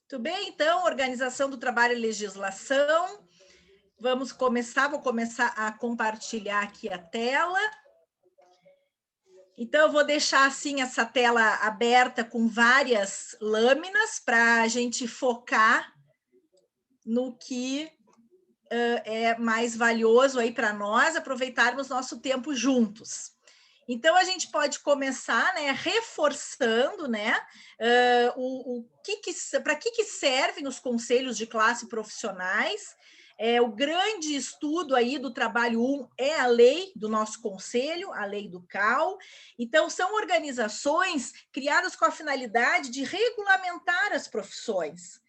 Tudo bem, então, organização do trabalho e legislação. Vou começar a compartilhar aqui a tela. Então, eu vou deixar assim essa tela aberta com várias lâminas para a gente focar no que é mais valioso aí para nós, aproveitarmos nosso tempo juntos. Então, a gente pode começar, né, reforçando, né, para que servem os conselhos de classe profissionais. O grande estudo aí do trabalho 1 é a lei do nosso conselho, a lei do CAL. Então, são organizações criadas com a finalidade de regulamentar as profissões.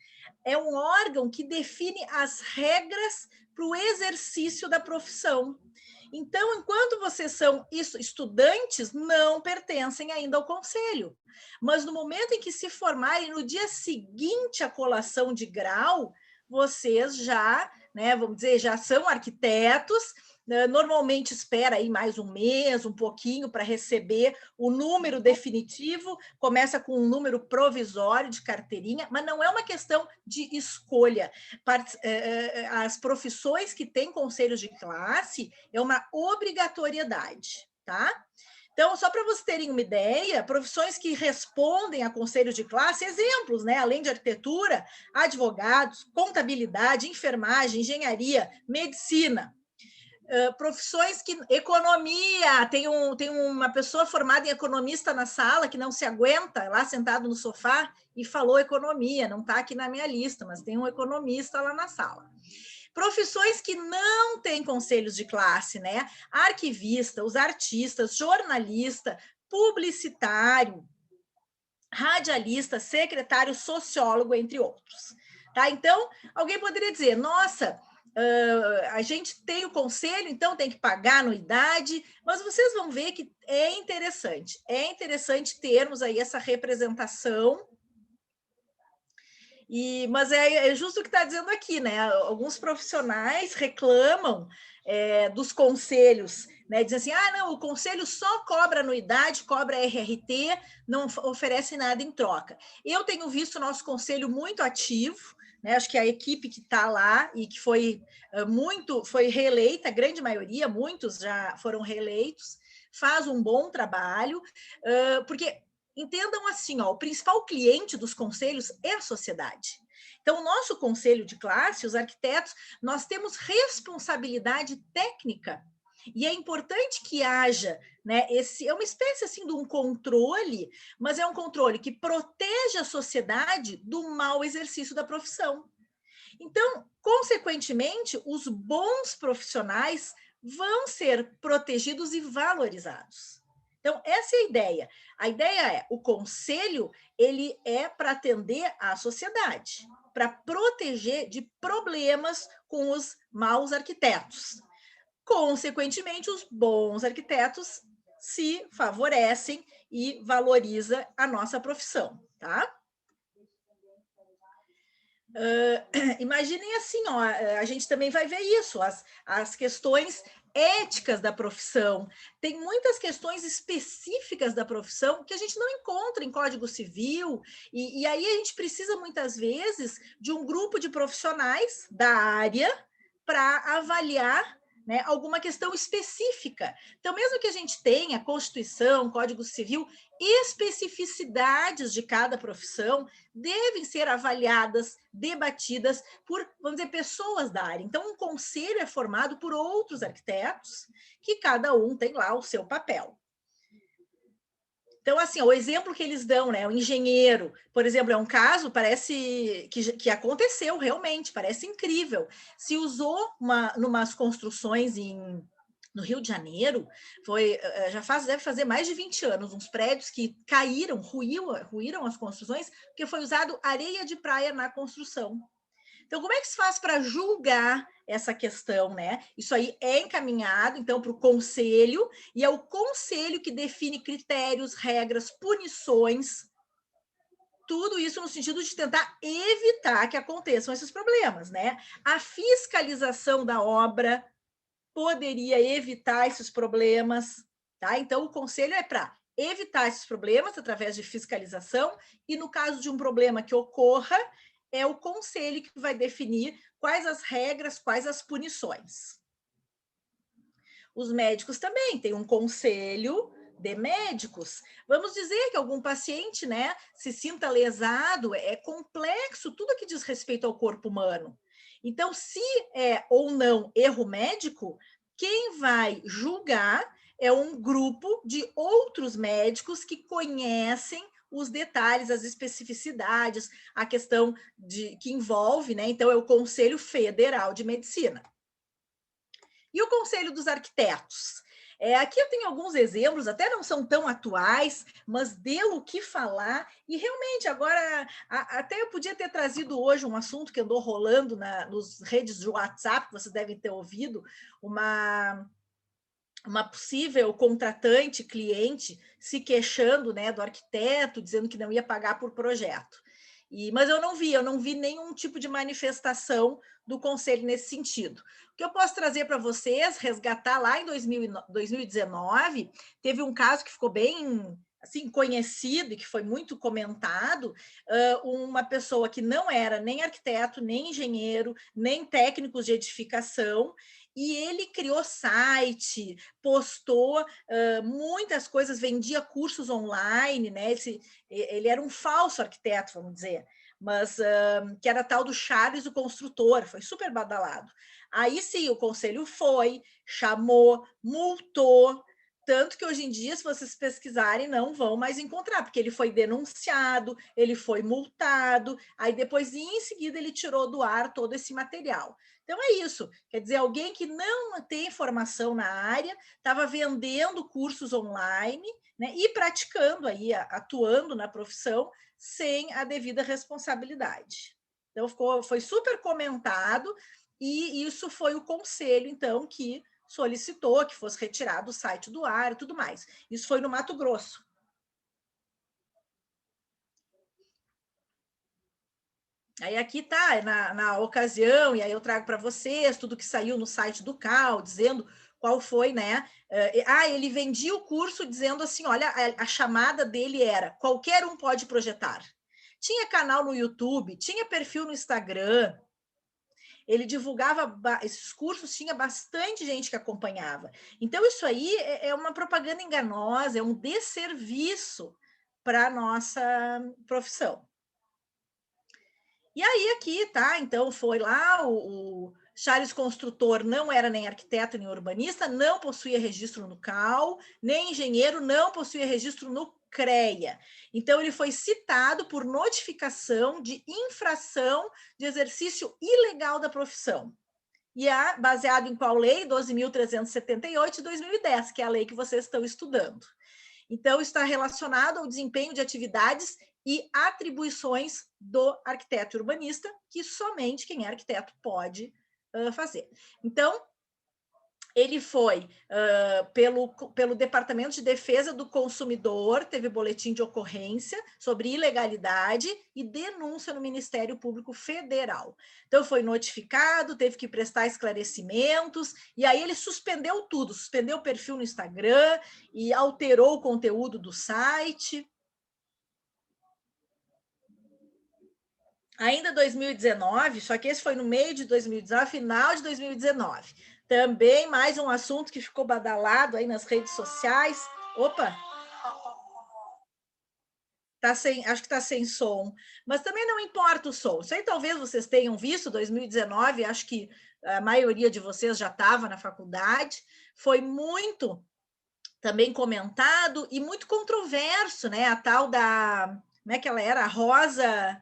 É um órgão que define as regras para o exercício da profissão. Então, enquanto vocês são estudantes, não pertencem ainda ao conselho. Mas no momento em que se formarem, no dia seguinte à colação de grau, vocês já, né, vamos dizer, já são arquitetos. Normalmente espera aí mais um mês, um pouquinho, para receber o número definitivo, começa com um número provisório de carteirinha, mas não é uma questão de escolha. As profissões que têm conselhos de classe é uma obrigatoriedade, tá? Então, só para vocês terem uma ideia, profissões que respondem a conselhos de classe, exemplos, né? Além de arquitetura, advogados, contabilidade, enfermagem, engenharia, medicina. Profissões que... Economia, tem uma pessoa formada em economista na sala que não se aguenta, lá sentado no sofá, e falou economia, não está aqui na minha lista, mas tem um economista lá na sala. Profissões que não têm conselhos de classe, né? Arquivista, os artistas, jornalista, publicitário, radialista, secretário, sociólogo, entre outros. Tá? Então, alguém poderia dizer, nossa, a gente tem o conselho, então tem que pagar anuidade, mas vocês vão ver que é interessante termos aí essa representação. Mas é justo o que está dizendo aqui, né? Alguns profissionais reclamam dos conselhos, né? Dizem assim, não, o conselho só cobra anuidade, cobra RRT, não oferece nada em troca. Eu tenho visto o nosso conselho muito ativo, né? Acho que a equipe que está lá e que foi reeleita, a grande maioria, muitos já foram reeleitos, faz um bom trabalho, porque entendam assim, ó, o principal cliente dos conselhos é a sociedade. Então, o nosso conselho de classe, os arquitetos, nós temos responsabilidade técnica. E é importante que haja, né, é uma espécie assim de um controle, mas é um controle que protege a sociedade do mau exercício da profissão. Então, consequentemente, os bons profissionais vão ser protegidos e valorizados. Então, essa é a ideia. A ideia é, o conselho, ele é para atender à sociedade, para proteger de problemas com os maus arquitetos. Consequentemente, os bons arquitetos se favorecem e valoriza a nossa profissão, tá? Imaginem assim, ó, a gente também vai ver isso, as questões éticas da profissão. Tem muitas questões específicas da profissão que a gente não encontra em Código Civil, e aí a gente precisa, muitas vezes, de um grupo de profissionais da área para avaliar, né, alguma questão específica. Então, mesmo que a gente tenha Constituição, Código Civil, especificidades de cada profissão devem ser avaliadas, debatidas por, vamos dizer, pessoas da área. Então, um conselho é formado por outros arquitetos, que cada um tem lá o seu papel. Então, assim, o exemplo que eles dão, né? O engenheiro, por exemplo, é um caso, parece que aconteceu realmente, parece incrível. Se usou numas construções no Rio de Janeiro, deve fazer mais de 20 anos, uns prédios que caíram, ruíram as construções, porque foi usado areia de praia na construção. Então, como é que se faz para julgar essa questão, né? Isso aí é encaminhado, então, para o conselho, e é o conselho que define critérios, regras, punições, tudo isso no sentido de tentar evitar que aconteçam esses problemas, né? A fiscalização da obra poderia evitar esses problemas, tá? Então, o conselho é para evitar esses problemas através de fiscalização e, no caso de um problema que ocorra, é o conselho que vai definir quais as regras, quais as punições. Os médicos também têm um conselho de médicos. Vamos dizer que algum paciente, né, se sinta lesado, é complexo tudo que diz respeito ao corpo humano. Então, se é ou não erro médico, quem vai julgar é um grupo de outros médicos que conhecem os detalhes, as especificidades, a questão que envolve, né? Então, é o Conselho Federal de Medicina. E o Conselho dos Arquitetos? Aqui eu tenho alguns exemplos, até não são tão atuais, mas deu o que falar, e realmente agora, até eu podia ter trazido hoje um assunto que andou rolando nos redes de WhatsApp, que vocês devem ter ouvido, uma possível contratante, cliente, se queixando, né, do arquiteto, dizendo que não ia pagar por projeto. Mas eu não vi nenhum tipo de manifestação do conselho nesse sentido. O que eu posso trazer para vocês, resgatar lá em 2019, teve um caso que ficou bem assim conhecido e que foi muito comentado, uma pessoa que não era nem arquiteto, nem engenheiro, nem técnico de edificação, e ele criou site, postou muitas coisas, vendia cursos online, né? Ele era um falso arquiteto, vamos dizer, mas que era tal do Charles o Construtor, foi super badalado. Aí sim, o conselho foi, chamou, multou, tanto que hoje em dia, se vocês pesquisarem, não vão mais encontrar, porque ele foi denunciado, ele foi multado, aí depois, em seguida, ele tirou do ar todo esse material. Então é isso, quer dizer, alguém que não tem formação na área, estava vendendo cursos online, né, e praticando aí, atuando na profissão, sem a devida responsabilidade. Então foi super comentado, e isso foi o conselho, então, que solicitou que fosse retirado o site do ar e tudo mais. Isso foi no Mato Grosso. Aí aqui está, na ocasião, e aí eu trago para vocês tudo que saiu no site do CAL, dizendo qual foi, né? Ele vendia o curso dizendo assim, olha, a chamada dele era, qualquer um pode projetar. Tinha canal no YouTube, tinha perfil no Instagram, ele divulgava esses cursos, tinha bastante gente que acompanhava. Então, isso aí é uma propaganda enganosa, é um desserviço para a nossa profissão. E aí aqui, tá? Então foi lá, o Charles Construtor não era nem arquiteto nem urbanista, não possuía registro no CAL, nem engenheiro, não possuía registro no CREA. Então ele foi citado por notificação de infração de exercício ilegal da profissão. E é baseado em qual lei? 12.378 de 2010, que é a lei que vocês estão estudando. Então, está relacionado ao desempenho de atividades e atribuições do arquiteto urbanista, que somente quem é arquiteto pode fazer. Então, ele foi pelo Departamento de Defesa do Consumidor, teve boletim de ocorrência sobre ilegalidade e denúncia no Ministério Público Federal. Então, foi notificado, teve que prestar esclarecimentos, e aí ele suspendeu tudo, suspendeu o perfil no Instagram e alterou o conteúdo do site. Ainda 2019, só que esse foi no meio de 2019, final de 2019. Também mais um assunto que ficou badalado aí nas redes sociais. Opa! Acho que está sem som, mas também não importa o som. Isso aí talvez vocês tenham visto, 2019, acho que a maioria de vocês já estava na faculdade, foi muito também comentado e muito controverso, né? A tal da, como é que ela era? Rosa,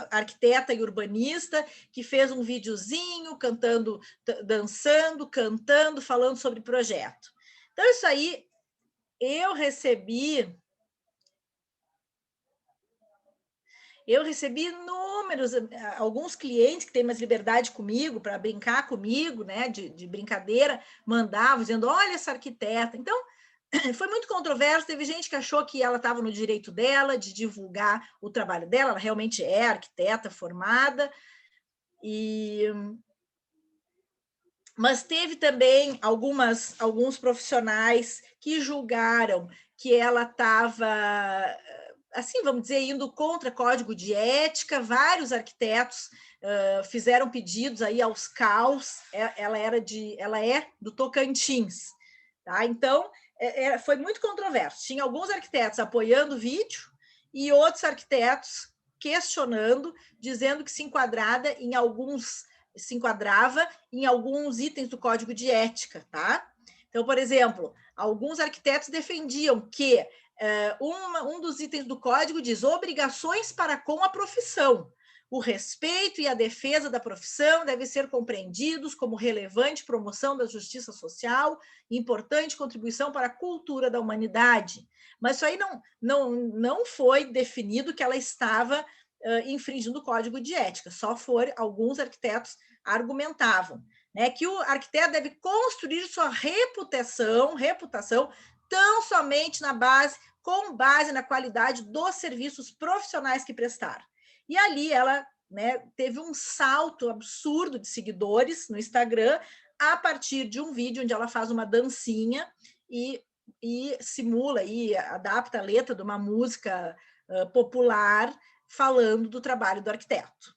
arquiteta e urbanista, que fez um videozinho cantando, dançando, cantando, falando sobre projeto. Então, isso aí eu recebi inúmeros, alguns clientes que têm mais liberdade comigo, para brincar comigo, né, de brincadeira, mandavam dizendo, olha essa arquiteta. Então, foi muito controverso, teve gente que achou que ela estava no direito dela de divulgar o trabalho dela, ela realmente é arquiteta formada, Mas teve também alguns profissionais que julgaram que ela estava, assim, vamos dizer, indo contra código de ética. Vários arquitetos fizeram pedidos aí aos CAUs. Ela é do Tocantins, tá? Então foi muito controverso. Tinha alguns arquitetos apoiando o vídeo e outros arquitetos questionando, dizendo que se enquadrava em alguns itens do código de ética, tá? Então, por exemplo, alguns arquitetos defendiam que um dos itens do código diz obrigações para com a profissão. O respeito e a defesa da profissão devem ser compreendidos como relevante promoção da justiça social e importante contribuição para a cultura da humanidade. Mas isso aí não foi definido que ela estava infringindo o código de ética. Só foram alguns arquitetos argumentavam, né, que o arquiteto deve construir sua reputação tão somente com base na qualidade dos serviços profissionais que prestar. E ali ela, né, teve um salto absurdo de seguidores no Instagram a partir de um vídeo onde ela faz uma dancinha e simula e adapta a letra de uma música popular falando do trabalho do arquiteto.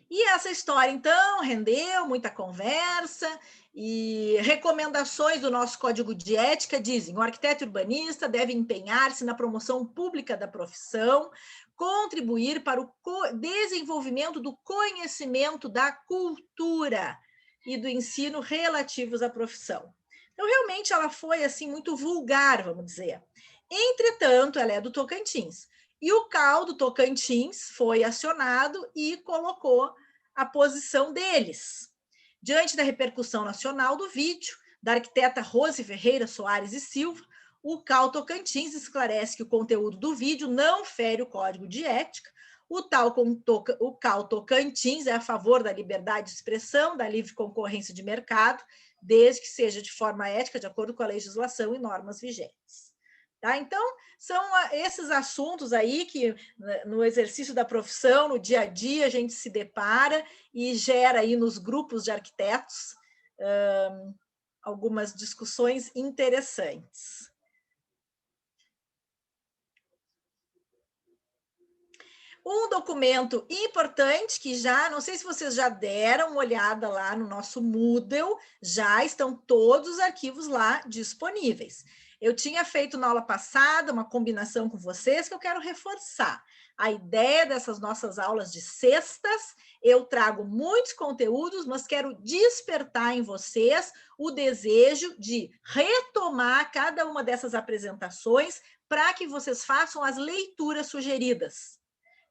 E essa história, então, rendeu muita conversa e recomendações do nosso Código de Ética dizem: o arquiteto urbanista deve empenhar-se na promoção pública da profissão, contribuir para o desenvolvimento do conhecimento da cultura e do ensino relativos à profissão. Então, realmente, ela foi assim muito vulgar, vamos dizer. Entretanto, ela é do Tocantins. E o CAU do Tocantins foi acionado e colocou a posição deles. Diante da repercussão nacional do vídeo, da arquiteta Rose Ferreira Soares e Silva, o CAU Tocantins esclarece que o conteúdo do vídeo não fere o código de ética. O CAU Tocantins é a favor da liberdade de expressão, da livre concorrência de mercado, desde que seja de forma ética, de acordo com a legislação e normas vigentes. Tá? Então, são esses assuntos aí que, no exercício da profissão, no dia a dia, a gente se depara e gera aí nos grupos de arquitetos algumas discussões interessantes. Um documento importante que não sei se vocês já deram uma olhada lá no nosso Moodle, já estão todos os arquivos lá disponíveis. Eu tinha feito na aula passada uma combinação com vocês que eu quero reforçar. A ideia dessas nossas aulas de sextas, eu trago muitos conteúdos, mas quero despertar em vocês o desejo de retomar cada uma dessas apresentações para que vocês façam as leituras sugeridas.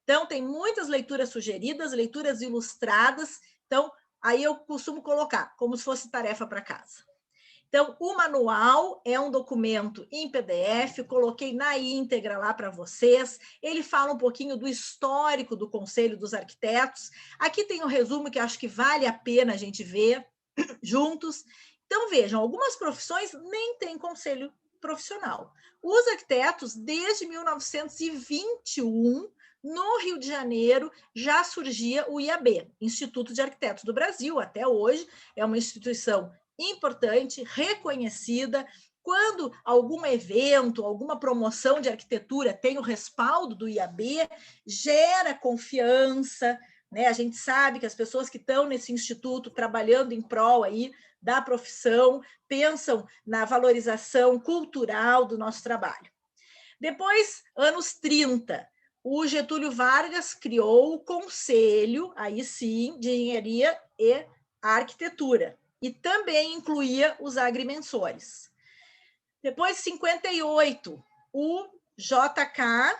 Então, tem muitas leituras sugeridas, leituras ilustradas. Então, aí eu costumo colocar como se fosse tarefa para casa. Então, o manual é um documento em PDF, coloquei na íntegra lá para vocês. Ele fala um pouquinho do histórico do Conselho dos Arquitetos. Aqui tem um resumo que acho que vale a pena a gente ver juntos. Então, vejam, algumas profissões nem têm conselho profissional. Os arquitetos, desde 1921, no Rio de Janeiro, já surgia o IAB, Instituto de Arquitetos do Brasil, até hoje, é uma instituição importante, reconhecida. Quando algum evento, alguma promoção de arquitetura tem o respaldo do IAB, gera confiança, né? A gente sabe que as pessoas que estão nesse instituto trabalhando em prol aí da profissão pensam na valorização cultural do nosso trabalho. Depois, anos 30, o Getúlio Vargas criou o Conselho, aí sim, de Engenharia e Arquitetura, e também incluía os agrimensores. Depois, 58, o JK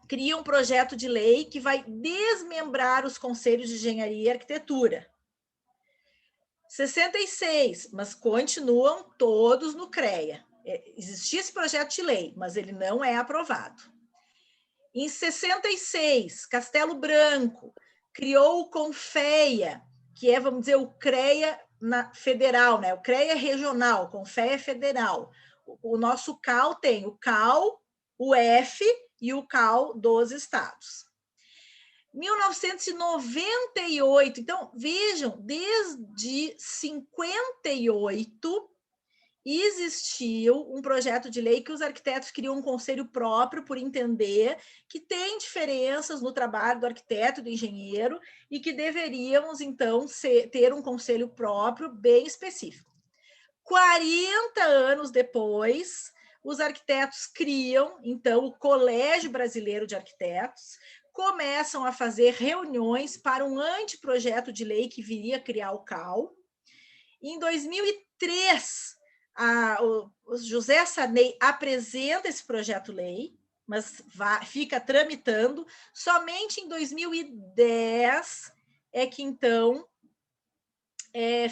cria um projeto de lei que vai desmembrar os conselhos de engenharia e arquitetura. 66, mas continuam todos no CREA. Existia esse projeto de lei, mas ele não é aprovado. Em 66, Castelo Branco criou o CONFEA, que é, vamos dizer, o CREA federal, né? O CREA regional, o CONFEA federal. O nosso CAL tem o CAL, o F e o CAL dos estados. 1998, então, vejam, desde 58 existiu um projeto de lei que os arquitetos criam um conselho próprio por entender que tem diferenças no trabalho do arquiteto e do engenheiro e que deveríamos, então, ter um conselho próprio bem específico. 40 anos depois, os arquitetos criam, então, o Colégio Brasileiro de Arquitetos, começam a fazer reuniões para um anteprojeto de lei que viria criar o CAL. Em 2003, o José Sarney apresenta esse projeto-lei, mas fica tramitando. Somente em 2010 é que, então, é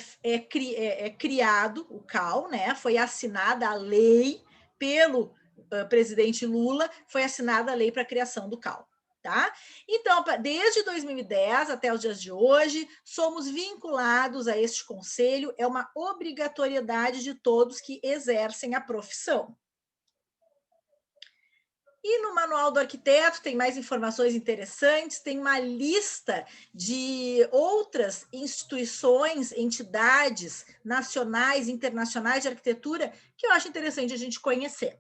criado o CAL, né? Foi assinada a lei pelo presidente Lula, foi assinada a lei para a criação do CAL. Tá? Então, desde 2010 até os dias de hoje, somos vinculados a este conselho, é uma obrigatoriedade de todos que exercem a profissão. E no Manual do Arquiteto tem mais informações interessantes, tem uma lista de outras instituições, entidades nacionais, internacionais de arquitetura, que eu acho interessante a gente conhecer.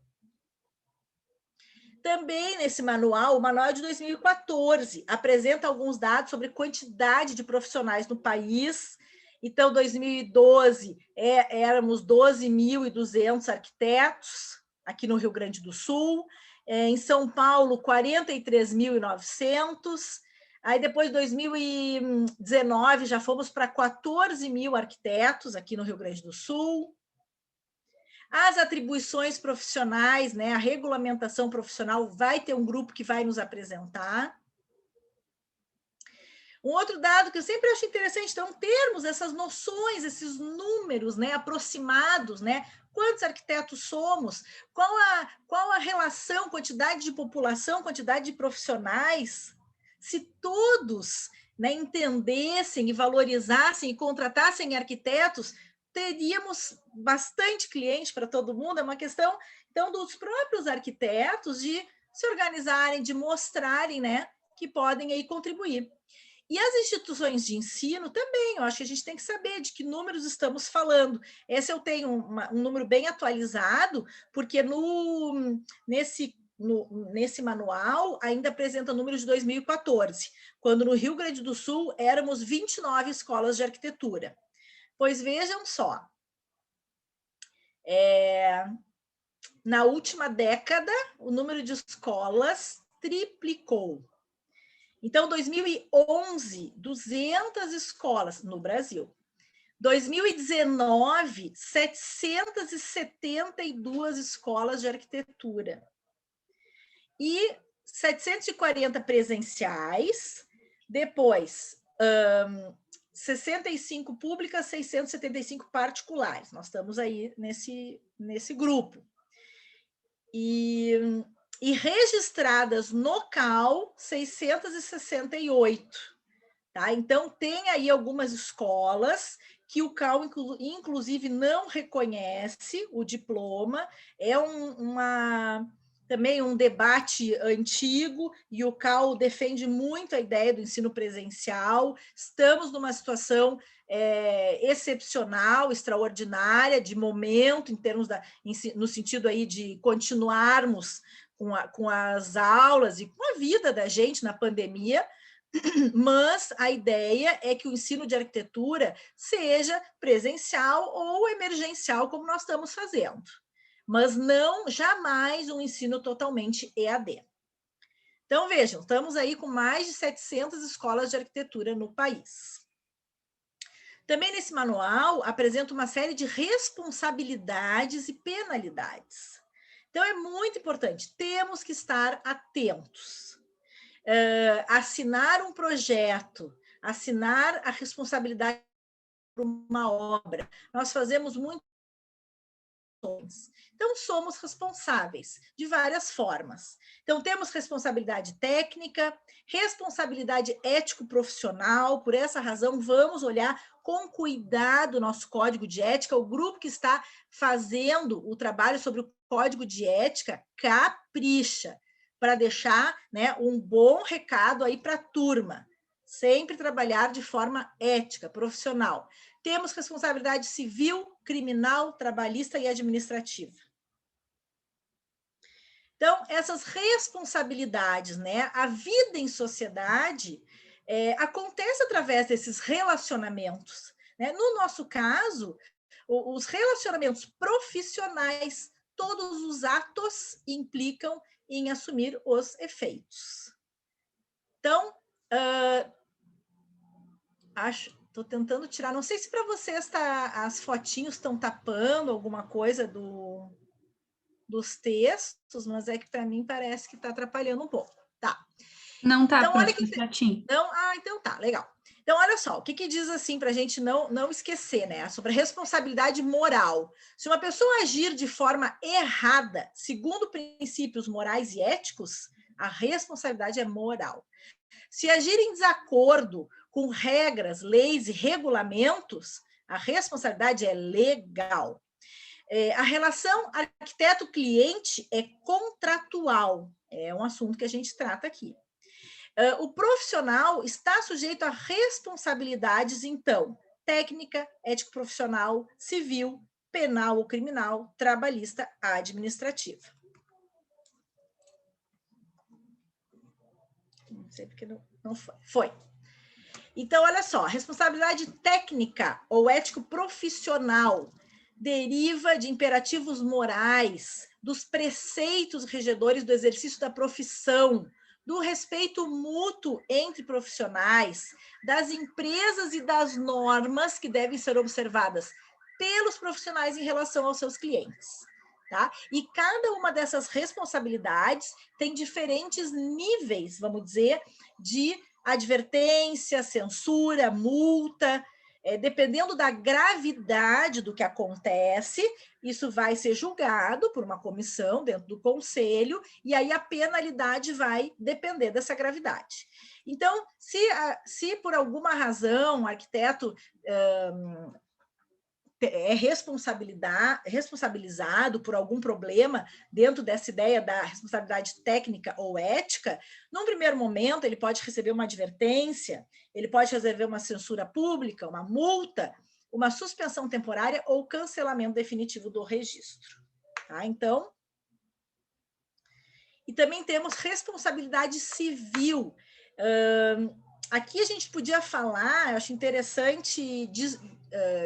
Também nesse manual, o manual é de 2014, apresenta alguns dados sobre quantidade de profissionais no país. Então, 2012, éramos 12.200 arquitetos aqui no Rio Grande do Sul. Em São Paulo, 43.900. Aí, depois, 2019, já fomos para 14.000 arquitetos aqui no Rio Grande do Sul. As atribuições profissionais, né, a regulamentação profissional, vai ter um grupo que vai nos apresentar. Um outro dado que eu sempre acho interessante, então, termos essas noções, esses números, né, aproximados, né? Quantos arquitetos somos? Qual a relação, quantidade de população, quantidade de profissionais? Se todos, né, entendessem e valorizassem e contratassem arquitetos, teríamos bastante cliente para todo mundo. É uma questão, então, dos próprios arquitetos de se organizarem, de mostrarem, né, que podem aí contribuir. E as instituições de ensino também, eu acho que a gente tem que saber de que números estamos falando. Esse eu tenho um número bem atualizado, porque nesse manual ainda apresenta números de 2014, quando no Rio Grande do Sul éramos 29 escolas de arquitetura. Pois vejam só, na última década, o número de escolas triplicou. Então, 2011, 200 escolas no Brasil. 2019, 772 escolas de arquitetura. E 740 presenciais, depois 65 públicas, 675 particulares. Nós estamos aí nesse grupo. E registradas no CAL, 668. Tá? Então, tem aí algumas escolas que o CAL, inclusive, não reconhece o diploma, também um debate antigo, e o CAL defende muito a ideia do ensino presencial. Estamos numa situação excepcional, extraordinária, de momento, no sentido aí de continuarmos com as aulas e com a vida da gente na pandemia, mas a ideia é que o ensino de arquitetura seja presencial ou emergencial, como nós estamos fazendo, mas não jamais um ensino totalmente EAD. Então, vejam, estamos aí com mais de 700 escolas de arquitetura no país. Também nesse manual apresenta uma série de responsabilidades e penalidades. Então, é muito importante, temos que estar atentos. Assinar um projeto, assinar a responsabilidade por uma obra. Nós fazemos muito. Então, somos responsáveis de várias formas. Então, temos responsabilidade técnica, responsabilidade ético-profissional. Por essa razão, vamos olhar com cuidado o nosso código de ética. O grupo que está fazendo o trabalho sobre o código de ética capricha. para deixar, né, um bom recado aí para a turma. Sempre trabalhar de forma ética, profissional. Temos responsabilidade civil, criminal, trabalhista e administrativa. Então, essas responsabilidades, né? A vida em sociedade acontece através desses relacionamentos. Né? No nosso caso, os relacionamentos profissionais, todos os atos implicam em assumir os efeitos. Então, estou tentando tirar, não sei se para vocês as fotinhos estão tapando alguma coisa dos textos, mas é que para mim parece que está atrapalhando um pouco. Tá. Não tá, então, olha que não. Então tá, legal. Então, olha só, o que diz assim para a gente não esquecer, né? Sobre a responsabilidade moral. Se uma pessoa agir de forma errada, segundo princípios morais e éticos, a responsabilidade é moral. Se agir em desacordo com regras, leis e regulamentos, a responsabilidade é legal. A relação arquiteto-cliente é contratual, é um assunto que a gente trata aqui. O profissional está sujeito a responsabilidades, então, técnica, ético-profissional, civil, penal ou criminal, trabalhista, administrativa. Não sei porque não foi. Foi. Então, olha só, responsabilidade técnica ou ético-profissional deriva de imperativos morais, dos preceitos regedores do exercício da profissão, do respeito mútuo entre profissionais, das empresas e das normas que devem ser observadas pelos profissionais em relação aos seus clientes. Tá? E cada uma dessas responsabilidades tem diferentes níveis, vamos dizer, de advertência, censura, multa. Dependendo da gravidade do que acontece, isso vai ser julgado por uma comissão dentro do conselho, e aí a penalidade vai depender dessa gravidade. Então, se por alguma razão o arquiteto é responsabilizado por algum problema dentro dessa ideia da responsabilidade técnica ou ética, num primeiro momento ele pode receber uma advertência, ele pode receber uma censura pública, uma multa, uma suspensão temporária ou cancelamento definitivo do registro. Tá? Então, e também temos responsabilidade civil. Aqui a gente podia falar, eu acho interessante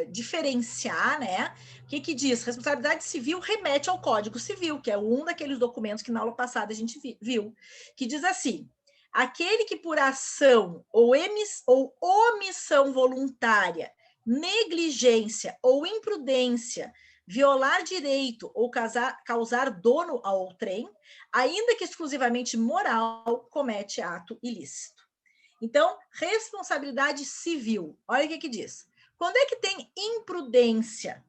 diferenciar, né? O que diz? Responsabilidade civil remete ao Código Civil, que é um daqueles documentos que na aula passada a gente viu, que diz assim: aquele que por ação ou omissão voluntária, negligência ou imprudência violar direito ou causar dano ao outrem, ainda que exclusivamente moral, comete ato ilícito. Então, responsabilidade civil. Olha o que diz. Quando é que tem imprudência?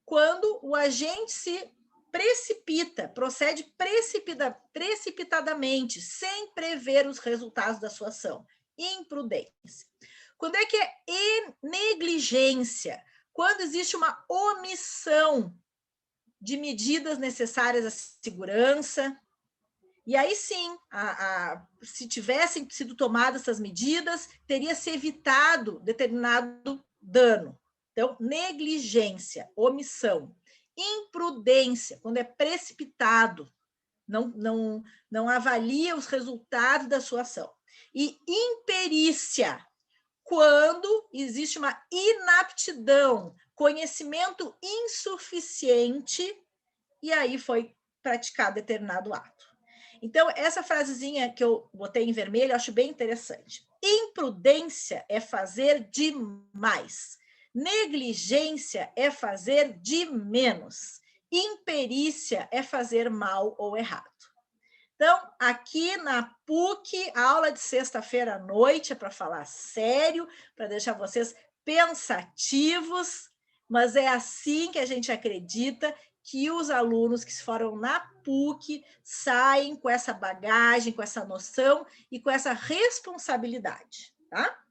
Quando o agente se precipita, procede precipitadamente, sem prever os resultados da sua ação. Imprudência. Quando é que é negligência? Quando existe uma omissão de medidas necessárias à segurança. E aí sim, se tivessem sido tomadas essas medidas, teria se evitado determinado dano. Então, negligência, omissão. Imprudência, quando é precipitado, não avalia os resultados da sua ação. E imperícia, quando existe uma inaptidão, conhecimento insuficiente, e aí foi praticado determinado ato. Então, essa frasezinha que eu botei em vermelho, eu acho bem interessante. Imprudência é fazer demais. Negligência é fazer de menos. Imperícia é fazer mal ou errado. Então, aqui na PUC, a aula de sexta-feira à noite é para falar sério, para deixar vocês pensativos, mas é assim que a gente acredita que os alunos que foram na PUC saem com essa bagagem, com essa noção e com essa responsabilidade, tá?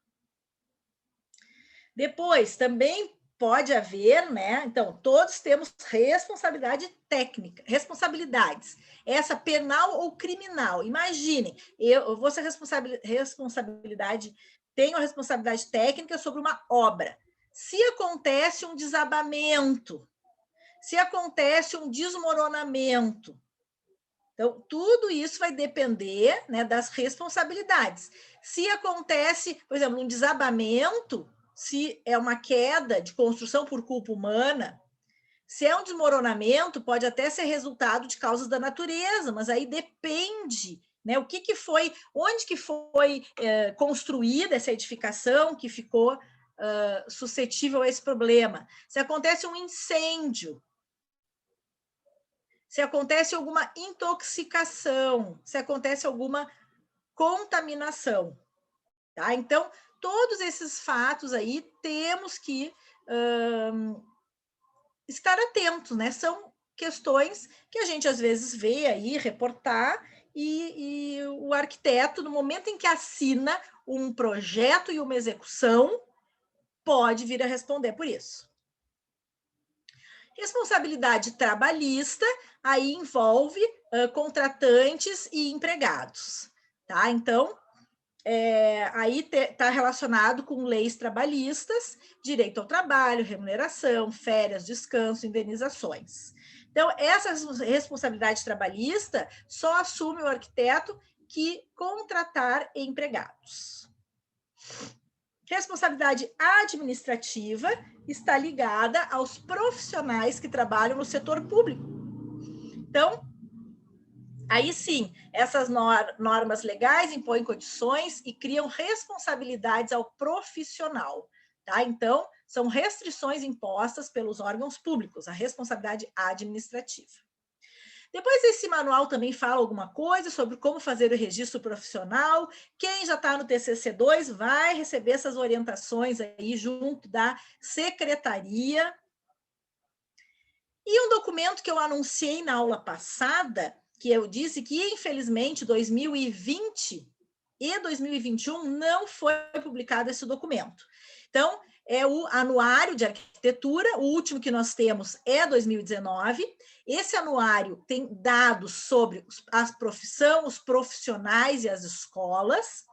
Depois, também pode haver, né? Então, todos temos responsabilidade técnica, responsabilidades. Essa penal ou criminal. Imaginem, eu vou ser responsabilidade, tenho a responsabilidade técnica sobre uma obra. Se acontece um desabamento, se acontece um desmoronamento, então, tudo isso vai depender, né, das responsabilidades. Se acontece, por exemplo, um desabamento, se é uma queda de construção por culpa humana, se é um desmoronamento, pode até ser resultado de causas da natureza, mas aí depende, né? O que foi, onde que foi construída essa edificação que ficou suscetível a esse problema. Se acontece um incêndio, se acontece alguma intoxicação, se acontece alguma contaminação, tá? Então, todos esses fatos aí temos que estar atentos, né? São questões que a gente às vezes vê aí reportar e o arquiteto, no momento em que assina um projeto e uma execução, pode vir a responder por isso. Responsabilidade trabalhista, aí envolve contratantes e empregados, tá? Então, aí está relacionado com leis trabalhistas, direito ao trabalho, remuneração, férias, descanso, indenizações. Então, essa responsabilidade trabalhista só assume o arquiteto que contratar empregados. Responsabilidade administrativa está ligada aos profissionais que trabalham no setor público. Então, aí sim, essas normas legais impõem condições e criam responsabilidades ao profissional, tá? Então, são restrições impostas pelos órgãos públicos, a responsabilidade administrativa. Depois, esse manual também fala alguma coisa sobre como fazer o registro profissional. Quem já está no TCC2 vai receber essas orientações aí junto da secretaria. E um documento que eu anunciei na aula passada, que eu disse que, infelizmente, 2020 e 2021 não foi publicado esse documento. Então, é o Anuário de Arquitetura, o último que nós temos é 2019. Esse anuário tem dados sobre a profissão, os profissionais e as escolas.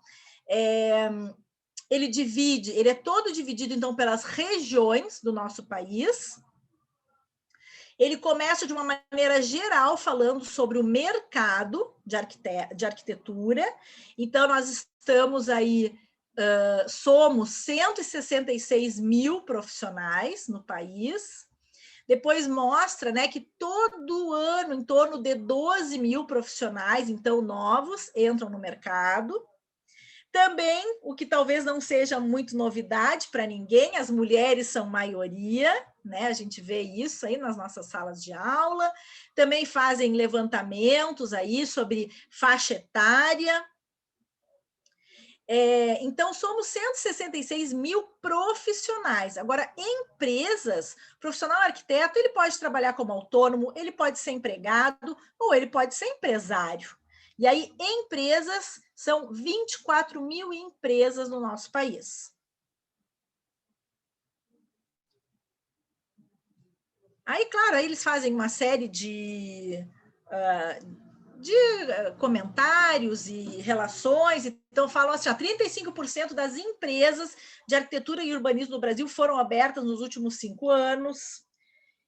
Ele é todo dividido, então, pelas regiões do nosso país. Ele começa de uma maneira geral falando sobre o mercado de arquitetura. Então, nós estamos aí, somos 166 mil profissionais no país. Depois mostra, né, que todo ano, em torno de 12 mil profissionais, então, novos, entram no mercado. Também, o que talvez não seja muito novidade para ninguém, as mulheres são maioria, né? A gente vê isso aí nas nossas salas de aula. Também fazem levantamentos aí sobre faixa etária. Então, somos 166 mil profissionais. Agora, empresas, profissional arquiteto, ele pode trabalhar como autônomo, ele pode ser empregado ou ele pode ser empresário. E aí, empresas, são 24 mil empresas no nosso país. Aí, claro, aí eles fazem uma série de comentários e relações. Então, falam assim, 35% das empresas de arquitetura e urbanismo do Brasil foram abertas nos últimos 5 anos.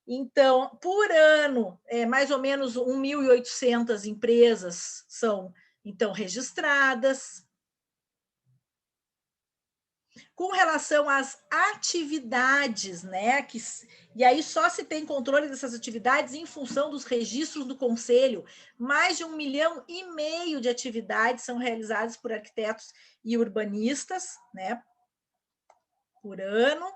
Então, por ano, mais ou menos 1.800 empresas são, então, registradas. Com relação às atividades, né? E aí só se tem controle dessas atividades em função dos registros do Conselho. Mais de 1,5 milhão de atividades são realizadas por arquitetos e urbanistas, né? Por ano.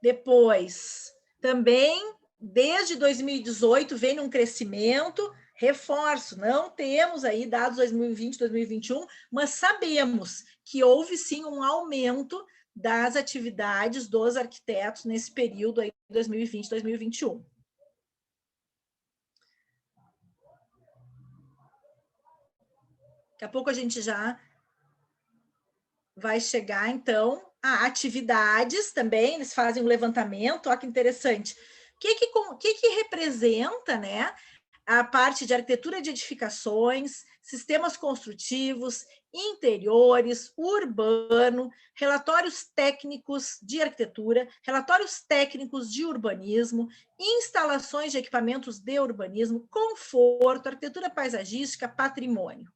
Depois, também, desde 2018, vem um crescimento. Reforço, não temos aí dados 2020, 2021, mas sabemos que houve sim um aumento das atividades dos arquitetos nesse período aí, 2020, 2021. Daqui a pouco a gente já vai chegar, então, atividades também, eles fazem um levantamento, olha que interessante. O que representa, né, a parte de arquitetura de edificações, sistemas construtivos, interiores, urbano, relatórios técnicos de arquitetura, relatórios técnicos de urbanismo, instalações de equipamentos de urbanismo, conforto, arquitetura paisagística, patrimônio.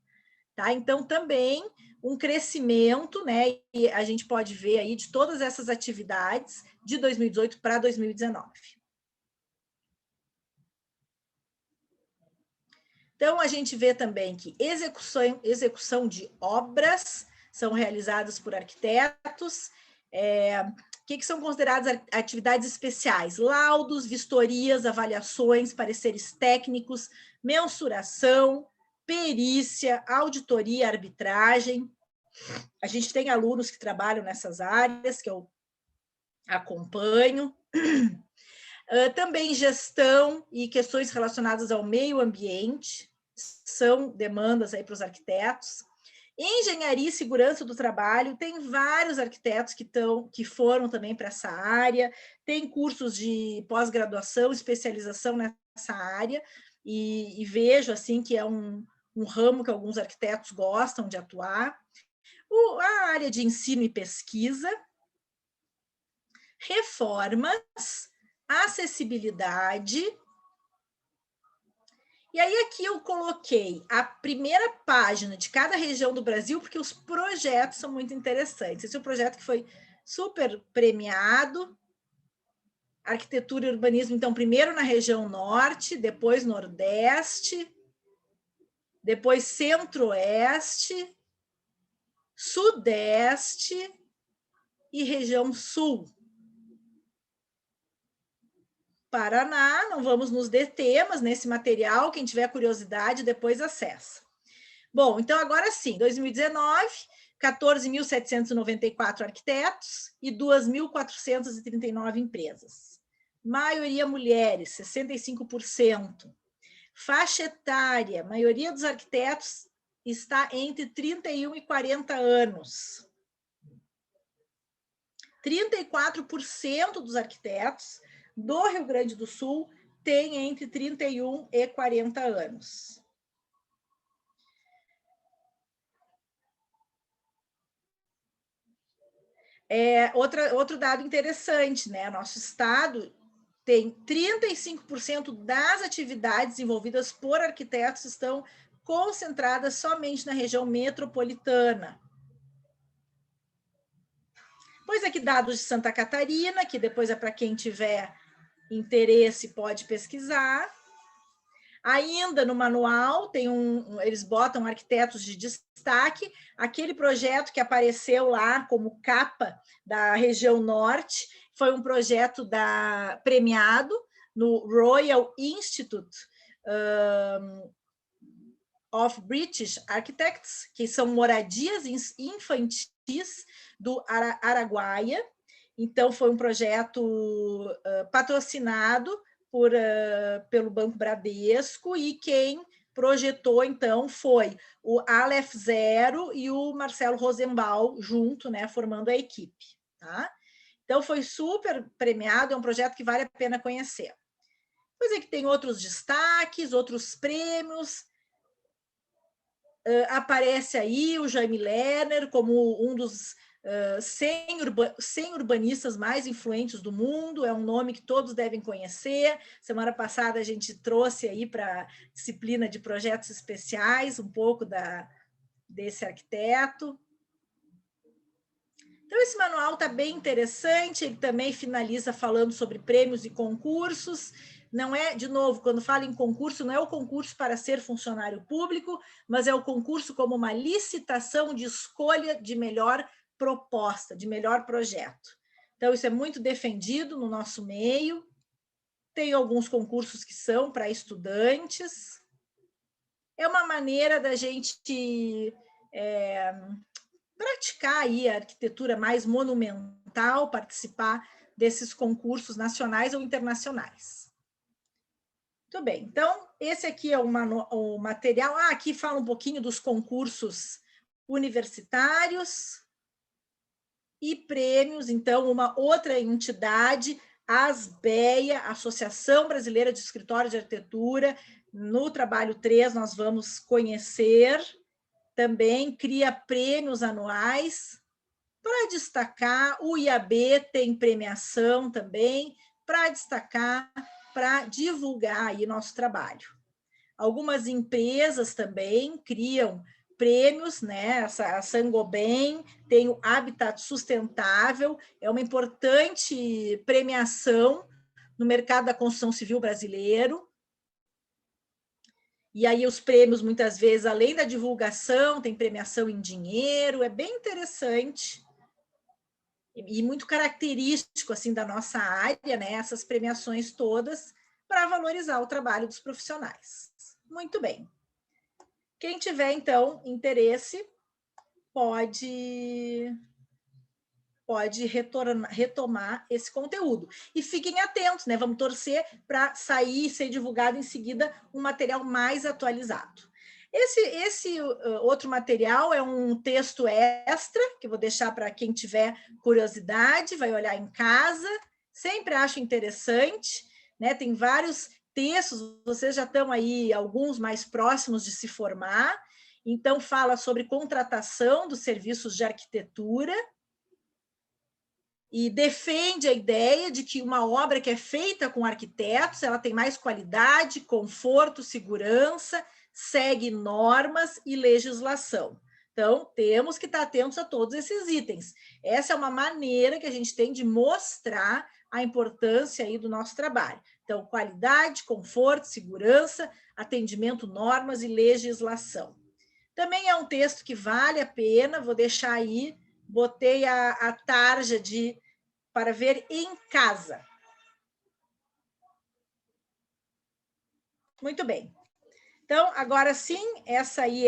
Tá? Então, também um crescimento, né? E a gente pode ver aí de todas essas atividades de 2018 para 2019. Então, a gente vê também que execução de obras são realizadas por arquitetos. O que são consideradas atividades especiais? Laudos, vistorias, avaliações, pareceres técnicos, mensuração, perícia, auditoria, arbitragem. A gente tem alunos que trabalham nessas áreas, que eu acompanho. Também gestão e questões relacionadas ao meio ambiente são demandas aí para os arquitetos. Engenharia e segurança do trabalho, tem vários arquitetos que foram também para essa área, tem cursos de pós-graduação, especialização nessa área, e vejo assim que é um ramo que alguns arquitetos gostam de atuar. A área de ensino e pesquisa, reformas, acessibilidade. E aí aqui eu coloquei a primeira página de cada região do Brasil, porque os projetos são muito interessantes. Esse é um projeto que foi super premiado. Arquitetura e urbanismo, então, primeiro na região norte, depois nordeste, depois centro-oeste, sudeste e região sul. Paraná, não vamos nos deter, mas nesse material, quem tiver curiosidade, depois acessa. Bom, então agora sim, 2019, 14.794 arquitetos e 2.439 empresas. Maioria mulheres, 65%. Faixa etária, maioria dos arquitetos está entre 31 e 40 anos. 34% dos arquitetos do Rio Grande do Sul tem entre 31 e 40 anos. Outro dado interessante, né? Nosso estado tem 35% das atividades desenvolvidas por arquitetos estão concentradas somente na região metropolitana. Pois aqui dados de Santa Catarina, que depois é para quem tiver interesse pode pesquisar. Ainda no manual tem eles botam arquitetos de destaque, aquele projeto que apareceu lá como capa da região norte, foi um projeto premiado no Royal Institute of British Architects, que são moradias infantis do Araguaia. Então, foi um projeto patrocinado pelo Banco Bradesco, e quem projetou, então, foi o Aleph Zero e o Marcelo Rosenbaum junto, né, formando a equipe. Tá? Então, foi super premiado, é um projeto que vale a pena conhecer. Pois é que tem outros destaques, outros prêmios. Aparece aí o Jaime Lerner como um dos 100 urbanistas mais influentes do mundo, é um nome que todos devem conhecer. Semana passada a gente trouxe aí para a disciplina de projetos especiais um pouco desse arquiteto. Então, esse manual está bem interessante, ele também finaliza falando sobre prêmios e concursos. Não é, de novo, quando fala em concurso, não é o concurso para ser funcionário público, mas é o concurso como uma licitação de escolha de melhor proposta, de melhor projeto. Então, isso é muito defendido no nosso meio. Tem alguns concursos que são para estudantes. É uma maneira da gente praticar aí a arquitetura mais monumental, participar desses concursos nacionais ou internacionais. Muito bem, então, esse aqui é o material. Aqui fala um pouquinho dos concursos universitários. e prêmios, então, uma outra entidade, a ASBEA, Associação Brasileira de Escritórios de Arquitetura, no trabalho 3 nós vamos conhecer, também cria prêmios anuais, para destacar, o IAB tem premiação também, para destacar, para divulgar aí nosso trabalho. Algumas empresas também criam prêmios, né? A Saint-Gobain tem o Habitat Sustentável, é uma importante premiação no mercado da construção civil brasileiro. E aí os prêmios, muitas vezes, além da divulgação, tem premiação em dinheiro, é bem interessante e muito característico assim da nossa área, né? Essas premiações todas para valorizar o trabalho dos profissionais. Muito bem. Quem tiver, então, interesse, pode retomar esse conteúdo. E fiquem atentos, né? Vamos torcer para sair e ser divulgado em seguida um material mais atualizado. Esse outro material é um texto extra, que vou deixar para quem tiver curiosidade, vai olhar em casa, sempre acho interessante, né? Tem vários textos, vocês já estão aí, alguns mais próximos de se formar, então fala sobre contratação dos serviços de arquitetura, e defende a ideia de que uma obra que é feita com arquitetos, ela tem mais qualidade, conforto, segurança, segue normas e legislação. Então, temos que estar atentos a todos esses itens. Essa é uma maneira que a gente tem de mostrar a importância aí do nosso trabalho. Então, qualidade, conforto, segurança, atendimento, normas e legislação. Também é um texto que vale a pena, vou deixar aí, botei a tarja para ver em casa. Muito bem. Então, agora sim, essa aí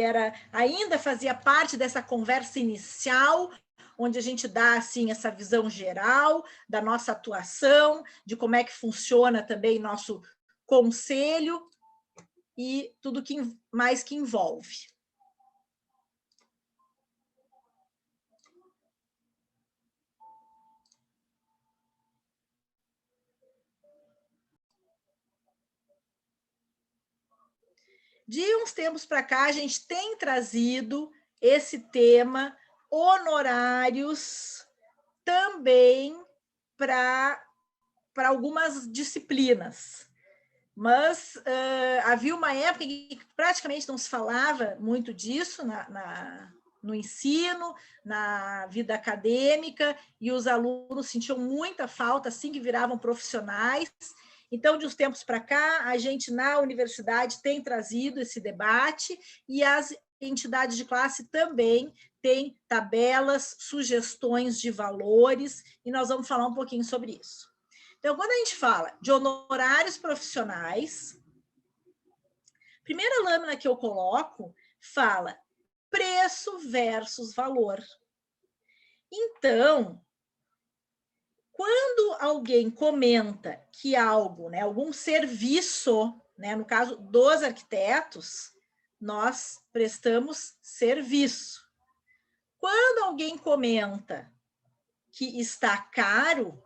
ainda fazia parte dessa conversa inicial, onde a gente dá assim essa visão geral da nossa atuação, de como é que funciona também nosso conselho e tudo mais que envolve. De uns tempos para cá, a gente tem trazido esse tema, honorários, também para algumas disciplinas. Mas havia uma época em que praticamente não se falava muito disso no ensino, na vida acadêmica, e os alunos sentiam muita falta assim que viravam profissionais. Então, de uns tempos para cá, a gente na universidade tem trazido esse debate e as entidades de classe também têm tabelas, sugestões de valores, e nós vamos falar um pouquinho sobre isso. Então, quando a gente fala de honorários profissionais, a primeira lâmina que eu coloco fala preço versus valor. Então, quando alguém comenta que algo, né, algum serviço, né, no caso dos arquitetos, nós prestamos serviço. Quando alguém comenta que está caro,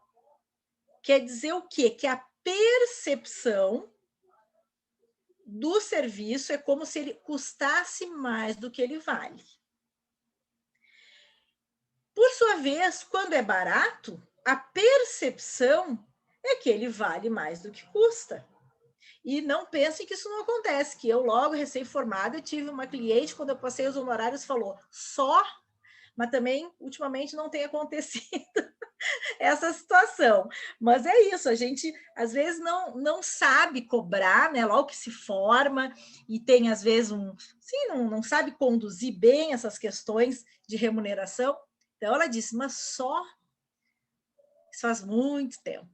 quer dizer o quê? Que a percepção do serviço é como se ele custasse mais do que ele vale. Por sua vez, quando é barato, a percepção é que ele vale mais do que custa. E não pensem que isso não acontece, que eu logo recém-formada tive uma cliente, quando eu passei os honorários, falou só, mas também ultimamente não tem acontecido essa situação. Mas é isso, a gente às vezes não sabe cobrar, né? Logo que se forma e tem às vezes não sabe conduzir bem essas questões de remuneração. Então ela disse, mas só isso faz muito tempo.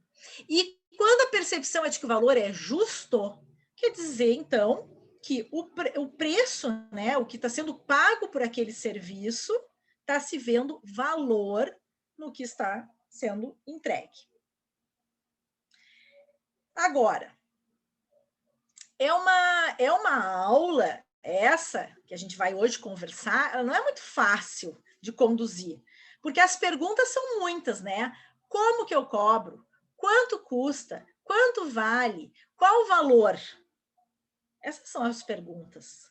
E quando a percepção é de que o valor é justo, quer dizer então que o preço, né, o que está sendo pago por aquele serviço, está se vendo valor no que está sendo entregue. Agora, é uma aula, essa, que a gente vai hoje conversar, ela não é muito fácil de conduzir, Porque as perguntas são muitas, né? Como que eu cobro? Quanto custa? Quanto vale? Qual o valor? Essas são as perguntas.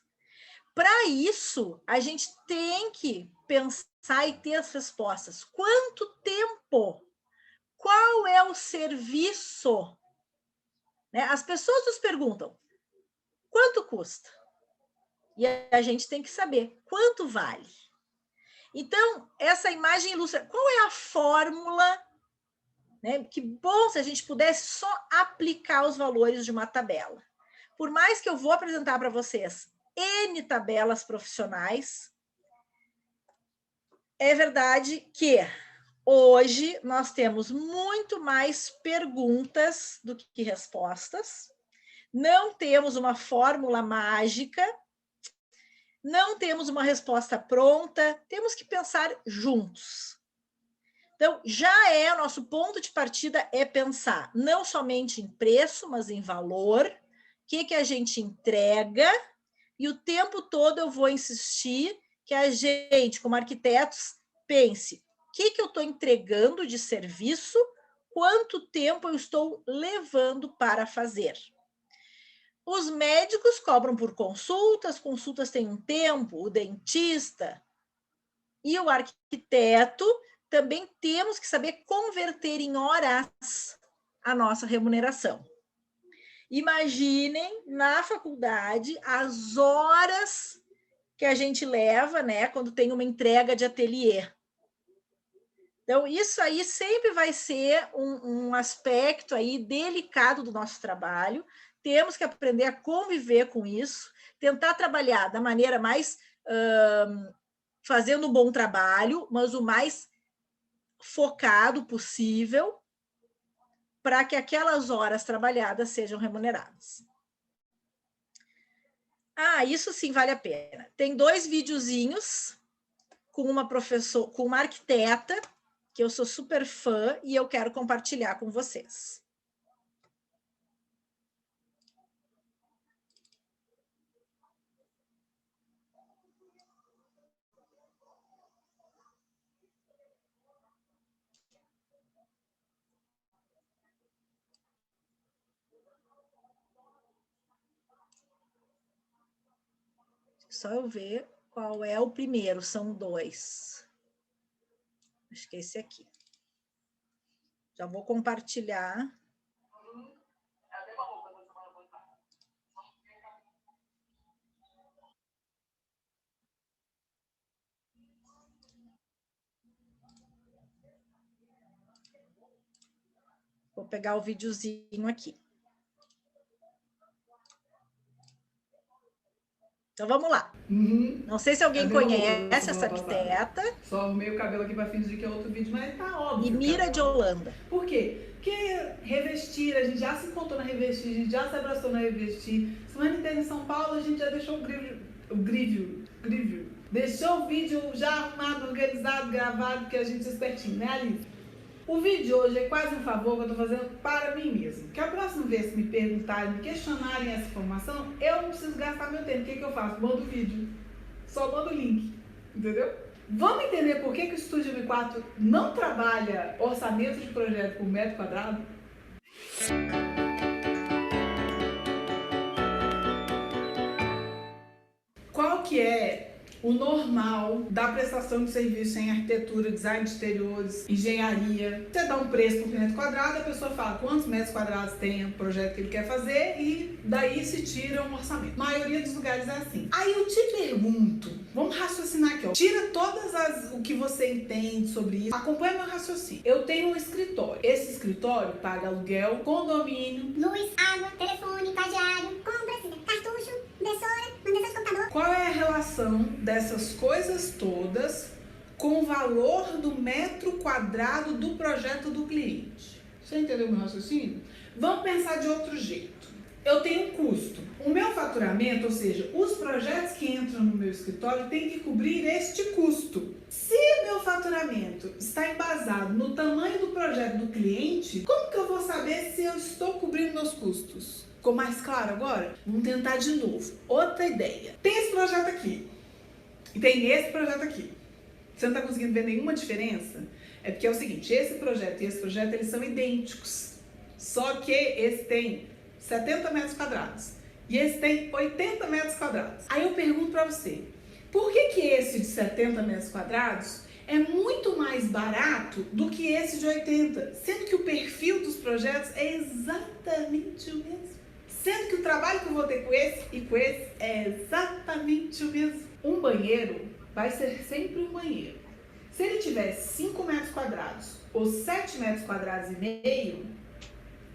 Para isso, a gente tem que pensar e ter as respostas. Quanto tempo? Qual é o serviço? Né? As pessoas nos perguntam, quanto custa? E a gente tem que saber quanto vale. Então, essa imagem ilustra qual é a fórmula, né? Que bom se a gente pudesse só aplicar os valores de uma tabela. Por mais que eu vou apresentar para vocês N tabelas profissionais, é verdade que hoje nós temos muito mais perguntas do que respostas, não temos uma fórmula mágica, não temos uma resposta pronta, temos que pensar juntos. Então, já o nosso ponto de partida é pensar não somente em preço, mas em valor, o que a gente entrega, e o tempo todo eu vou insistir que a gente, como arquitetos, pense o que eu estou entregando de serviço, quanto tempo eu estou levando para fazer. Os médicos cobram por consultas, consultas têm um tempo, o dentista e o arquiteto também temos que saber converter em horas a nossa remuneração. Imaginem na faculdade as horas que a gente leva, né, quando tem uma entrega de ateliê. Então, isso aí sempre vai ser um aspecto aí delicado do nosso trabalho. Temos que aprender a conviver com isso, tentar trabalhar da maneira mais fazendo um bom trabalho, mas o mais focado possível, para que aquelas horas trabalhadas sejam remuneradas. Isso sim vale a pena. Tem 2 videozinhos com uma professora, com uma arquiteta, que eu sou super fã e eu quero compartilhar com vocês. Só eu ver qual é o primeiro, são 2. Acho que é esse aqui. Já vou compartilhar. Vou pegar o videozinho aqui. Então, vamos lá. Não sei se alguém conhece essa arquiteta. Só arrumei o cabelo aqui para fingir que é outro vídeo, mas tá óbvio. E Mira de Holanda. Por quê? Porque Revestir, a gente já se encontrou na Revestir, a gente já se abraçou na Revestir. Semana inteira em São Paulo, a gente já deixou o grívio. Deixou o vídeo já arrumado, organizado, gravado, porque a gente é espertinho, né, Alice? O vídeo de hoje é quase um favor que eu tô fazendo para mim mesmo. Que a próxima vez que me perguntarem, me questionarem essa informação, eu não preciso gastar meu tempo. O que eu faço? Mando o vídeo. Só mando o link. Entendeu? Vamos entender por que o Estúdio M4 não trabalha orçamento de projeto por metro quadrado? Qual que é o normal da prestação de serviço em arquitetura, design de exteriores, engenharia? Você dá um preço por metro quadrado, a pessoa fala quantos metros quadrados tem o projeto que ele quer fazer e daí se tira um orçamento. A maioria dos lugares é assim. Aí eu te pergunto, vamos raciocinar aqui, ó. Tira todas o que você entende sobre isso, acompanha meu raciocínio. Eu tenho um escritório. Esse escritório paga aluguel, condomínio, luz, água, telefone, estagiário, compras, cartucho, impressora, manutenção de computador. Qual é a relação dessas coisas todas com o valor do metro quadrado do projeto do cliente? Você entendeu o meu raciocínio? Vamos pensar de outro jeito. Eu tenho um custo. O meu faturamento, ou seja, os projetos que entram no meu escritório têm que cobrir este custo. Se o meu faturamento está embasado no tamanho do projeto do cliente, como que eu vou saber se eu estou cobrindo meus custos? Ficou mais claro agora? Vamos tentar de novo. Outra ideia. Tem esse projeto aqui. E tem esse projeto aqui. Você não está conseguindo ver nenhuma diferença? É porque é o seguinte, esse projeto e esse projeto, eles são idênticos. Só que esse tem 70 metros quadrados e esse tem 80 metros quadrados. Aí eu pergunto para você, por que esse de 70 metros quadrados é muito mais barato do que esse de 80? Sendo que o perfil dos projetos é exatamente o mesmo. Sendo que o trabalho que eu vou ter com esse e com esse é exatamente o mesmo. Um banheiro vai ser sempre um banheiro. Se ele tiver 5 metros quadrados ou 7 metros quadrados e meio,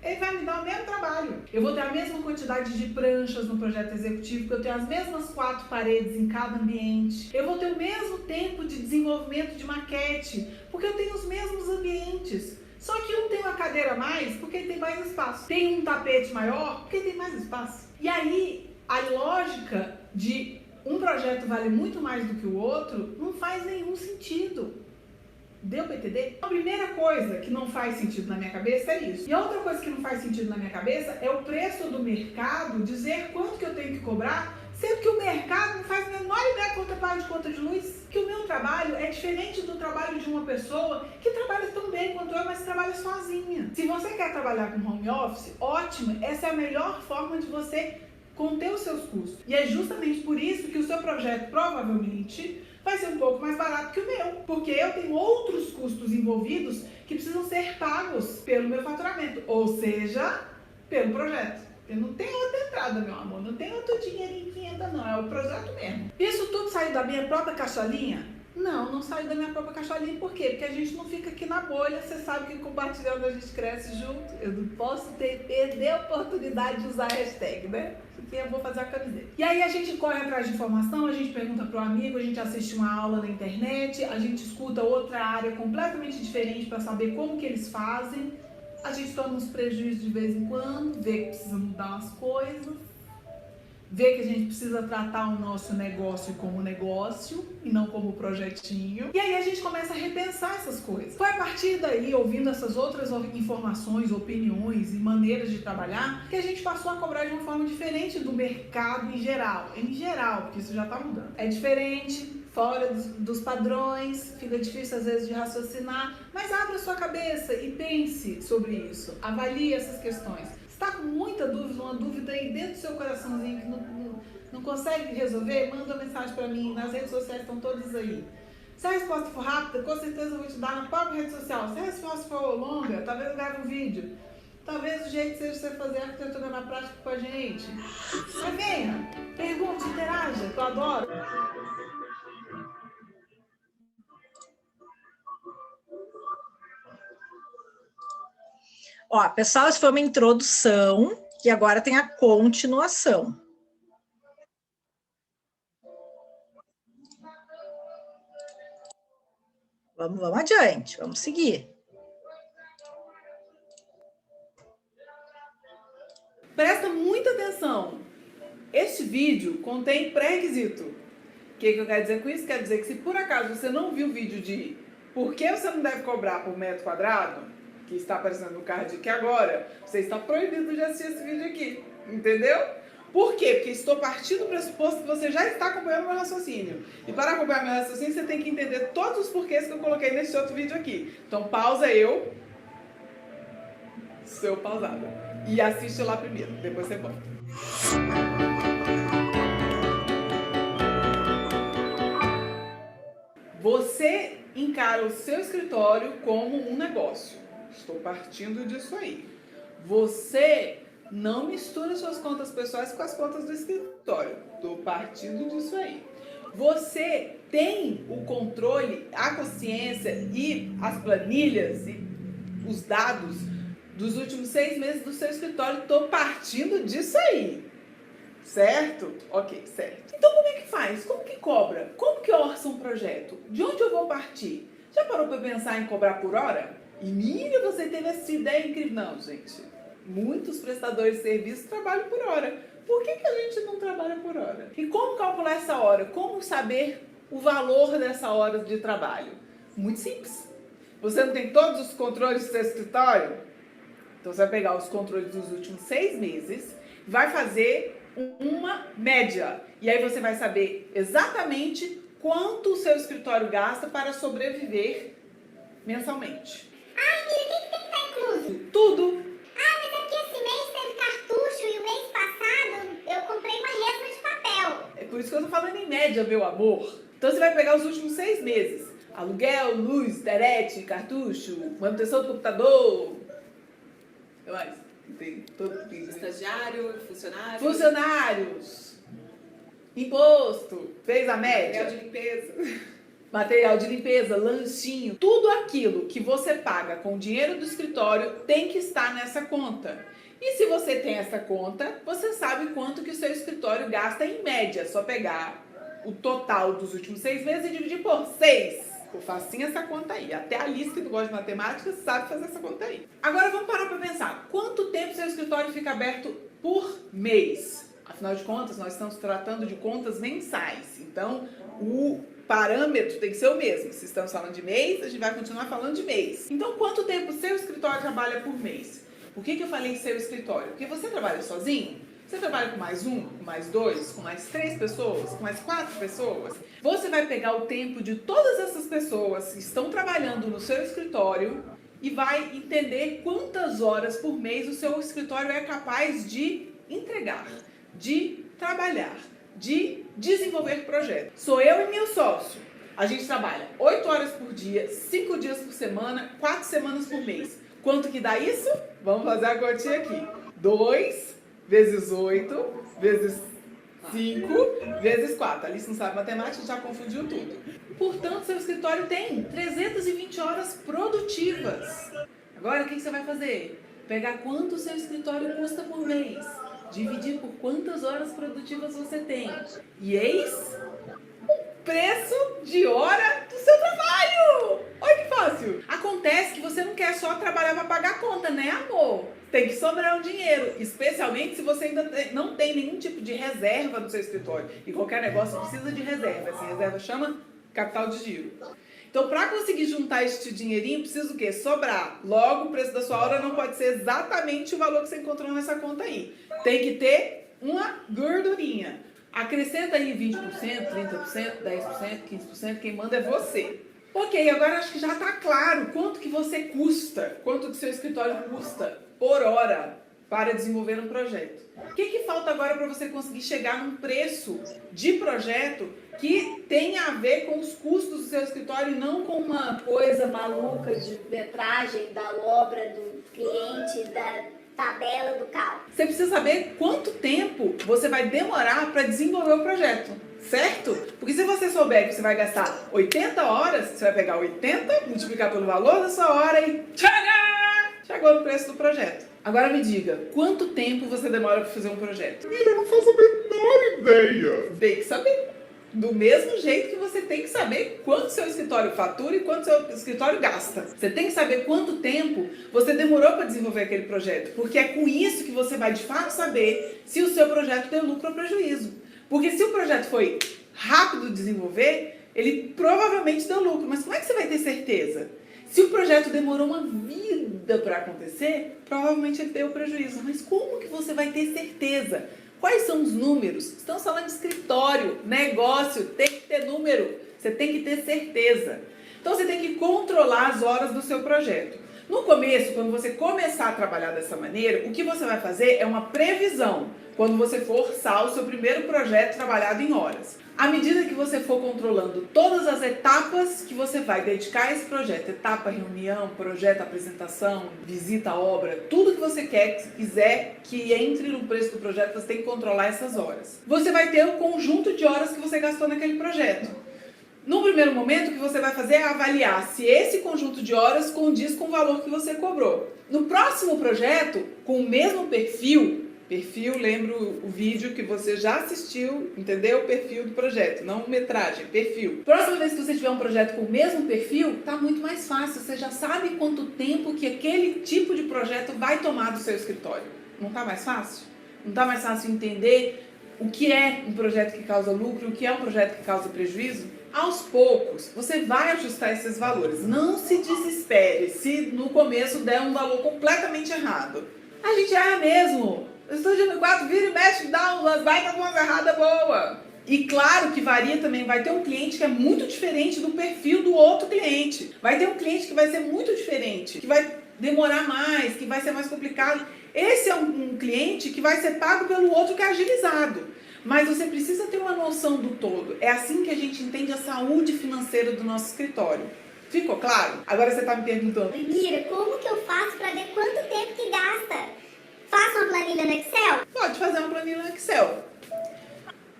ele vai me dar o mesmo trabalho. Eu vou ter a mesma quantidade de pranchas no projeto executivo, porque eu tenho as mesmas 4 paredes em cada ambiente. Eu vou ter o mesmo tempo de desenvolvimento de maquete, porque eu tenho os mesmos ambientes. Só que um tem uma cadeira a mais, porque ele tem mais espaço. Tem um tapete maior, porque ele tem mais espaço. E aí, a lógica de um projeto vale muito mais do que o outro não faz nenhum sentido. Deu pra entender? A primeira coisa que não faz sentido na minha cabeça é isso. E a outra coisa que não faz sentido na minha cabeça é o preço do mercado dizer quanto que eu tenho que cobrar, sendo que o mercado não faz a menor ideia quanto eu pago de conta de luz. Que o meu trabalho é diferente do trabalho de uma pessoa que trabalha tão bem quanto eu, mas trabalha sozinha. Se você quer trabalhar com home office, ótimo, essa é a melhor forma de você conter os seus custos. E é justamente por isso que o seu projeto provavelmente vai ser um pouco mais barato que o meu, porque eu tenho outros custos envolvidos que precisam ser pagos pelo meu faturamento, ou seja, pelo projeto. Eu não tenho outra entrada, meu amor, não tem outro dinheirinho que entra não, é o projeto mesmo. Isso tudo saiu da minha própria caixolinha? Não, não saiu da minha própria caixolinha, por quê? Porque a gente não fica aqui na bolha, você sabe que compartilhando a gente cresce junto, eu não posso perder a oportunidade de usar a hashtag, né? Porque eu vou fazer a camiseta. E aí a gente corre atrás de informação, a gente pergunta pro amigo, a gente assiste uma aula na internet, a gente escuta outra área completamente diferente para saber como que eles fazem, a gente toma uns prejuízos de vez em quando, vê que precisa mudar umas coisas, vê que a gente precisa tratar o nosso negócio como negócio e não como projetinho. E aí a gente começa a repensar essas coisas. Foi a partir daí, ouvindo essas outras informações, opiniões e maneiras de trabalhar, que a gente passou a cobrar de uma forma diferente do mercado em geral. Em geral, porque isso já está mudando. É diferente, fora dos padrões, fica difícil às vezes de raciocinar, mas abra sua cabeça e pense sobre isso. Avalie essas questões. Está com muita dúvida, uma dúvida aí dentro do seu coraçãozinho que não consegue resolver, manda uma mensagem para mim, nas redes sociais estão todas aí. Se a resposta for rápida, com certeza eu vou te dar na própria rede social. Se a resposta for longa, talvez eu grave um vídeo. Talvez o jeito seja você fazer arquitetura na prática com a gente. Mas venha, pergunte, interaja, que eu adoro. Ó, pessoal, isso foi uma introdução e agora tem a continuação. Vamos adiante, vamos seguir. Presta muita atenção. Este vídeo contém pré-requisito. O que eu quero dizer com isso? Quer dizer que se por acaso você não viu o vídeo de por que você não deve cobrar por metro quadrado, que está aparecendo no card aqui agora, você está proibido de assistir esse vídeo aqui, entendeu? Por quê? Porque estou partindo do pressuposto que você já está acompanhando meu raciocínio. E para acompanhar meu raciocínio, você tem que entender todos os porquês que eu coloquei nesse outro vídeo aqui. Então pausa seu pausado, e assiste lá primeiro, depois você volta. Você encara o seu escritório como um negócio. Estou partindo disso aí. Você não mistura suas contas pessoais com as contas do escritório. Estou partindo disso aí. Você tem o controle, a consciência e as planilhas e os dados dos últimos 6 meses do seu escritório. Estou partindo disso aí. Certo? Ok, certo. Então como é que faz? Como que cobra? Como que orça um projeto? De onde eu vou partir? Já parou para pensar em cobrar por hora? E mira, você teve essa ideia incrível. Não, gente. Muitos prestadores de serviço trabalham por hora. Por que a gente não trabalha por hora? E como calcular essa hora? Como saber o valor dessa hora de trabalho? Muito simples. Você não tem todos os controles do seu escritório? Então você vai pegar os controles dos últimos 6 meses, vai fazer uma média. E aí você vai saber exatamente quanto o seu escritório gasta para sobreviver mensalmente. Ai, Mira, o que tem que estar incluso? Tudo. Ah, mas é porque esse mês teve cartucho e o mês passado eu comprei uma resma de papel. É por isso que eu tô falando em média, meu amor. Então você vai pegar os últimos 6 meses. Aluguel, luz, internet, cartucho, manutenção do computador. O que mais? Tem todo tipo. Estagiário, funcionário. Funcionários. Imposto. Fez a média? Material de limpeza. Material de limpeza, lanchinho. Tudo aquilo que você paga com o dinheiro do escritório tem que estar nessa conta. E se você tem essa conta, você sabe quanto que o seu escritório gasta em média. É só pegar o total dos últimos 6 meses e dividir por 6. Ficou facinho essa conta aí. Até a Alice, que não gosta de matemática, sabe fazer essa conta aí. Agora vamos parar para pensar. Quanto tempo seu escritório fica aberto por mês? Afinal de contas, nós estamos tratando de contas mensais. Então, o parâmetro tem que ser o mesmo. Se estamos falando de mês, a gente vai continuar falando de mês. Então, quanto tempo seu escritório trabalha por mês? Por que eu falei seu escritório? Porque você trabalha sozinho? Você trabalha com mais 1, com mais 2, com mais 3 pessoas, com mais 4 pessoas? Você vai pegar o tempo de todas essas pessoas que estão trabalhando no seu escritório e vai entender quantas horas por mês o seu escritório é capaz de entregar, de trabalhar, de desenvolver projetos. Sou eu e meu sócio. A gente trabalha 8 horas por dia, 5 dias por semana, 4 semanas por mês. Quanto que dá isso? Vamos fazer a continha aqui. 2 vezes 8 vezes 5 vezes 4. A Alice não sabe matemática, já confundiu tudo. Portanto, seu escritório tem 320 horas produtivas. Agora, o que você vai fazer? Pegar quanto o seu escritório custa por mês, dividir por quantas horas produtivas você tem. E eis o preço de hora do seu trabalho. Olha que fácil. Acontece que você não quer só trabalhar para pagar a conta, né, amor? Tem que sobrar um dinheiro, especialmente se você ainda não tem nenhum tipo de reserva no seu escritório. E qualquer negócio precisa de reserva. Essa reserva chama capital de giro. Então, para conseguir juntar este dinheirinho, precisa o quê? Sobrar. Logo, o preço da sua hora não pode ser exatamente o valor que você encontrou nessa conta aí. Tem que ter uma gordurinha. Acrescenta aí 20%, 30%, 10%, 15%, quem manda é você. Ok, agora acho que já está claro quanto que você custa, quanto que seu escritório custa por hora para desenvolver um projeto. O que falta agora para você conseguir chegar num preço de projeto que tenha a ver com os custos do seu escritório e não com uma coisa maluca de metragem da obra do cliente, da tabela do carro. Você precisa saber quanto tempo você vai demorar para desenvolver o projeto, certo? Porque se você souber que você vai gastar 80 horas, você vai pegar 80, multiplicar pelo valor da sua hora e tcharam! Chegou no preço do projeto. Agora me diga, quanto tempo você demora para fazer um projeto? Eu não faço a menor ideia. Tem que saber. Do mesmo jeito que você tem que saber quanto seu escritório fatura e quanto seu escritório gasta. Você tem que saber quanto tempo você demorou para desenvolver aquele projeto. Porque é com isso que você vai de fato saber se o seu projeto deu lucro ou prejuízo. Porque se o projeto foi rápido de desenvolver, ele provavelmente deu lucro. Mas como é que você vai ter certeza? Se o projeto demorou uma vida para acontecer, provavelmente ele deu prejuízo. Mas como que você vai ter certeza? Quais são os números? Estamos falando de escritório, negócio, tem que ter número, você tem que ter certeza. Então você tem que controlar as horas do seu projeto. No começo, quando você começar a trabalhar dessa maneira, o que você vai fazer é uma previsão, quando você for orçar o seu primeiro projeto trabalhado em horas. À medida que você for controlando todas as etapas que você vai dedicar a esse projeto, etapa, reunião, projeto, apresentação, visita à obra, tudo que você quiser que entre no preço do projeto, você tem que controlar essas horas. Você vai ter um conjunto de horas que você gastou naquele projeto. No primeiro momento, o que você vai fazer é avaliar se esse conjunto de horas condiz com o valor que você cobrou. No próximo projeto, com o mesmo perfil, lembra o vídeo que você já assistiu, entendeu? O perfil do projeto, não metragem, perfil. Próxima vez que você tiver um projeto com o mesmo perfil, tá muito mais fácil. Você já sabe quanto tempo que aquele tipo de projeto vai tomar do seu escritório. Não tá mais fácil? Não tá mais fácil entender o que é um projeto que causa lucro e o que é um projeto que causa prejuízo? Aos poucos, você vai ajustar esses valores. Não se desespere se no começo der um valor completamente errado. A gente erra mesmo. O Estúdio M4 vira e mexe, dá umas baitas, umas erradas boas. E claro que varia também, vai ter um cliente que é muito diferente do perfil do outro cliente. Vai ter um cliente que vai ser muito diferente, que vai demorar mais, que vai ser mais complicado. Esse é um cliente que vai ser pago pelo outro que é agilizado. Mas você precisa ter uma noção do todo. É assim que a gente entende a saúde financeira do nosso escritório. Ficou claro? Agora você está me perguntando. Mira, como que eu faço para ver quanto tempo que gasta? Faço uma planilha no Excel? Pode fazer uma planilha no Excel.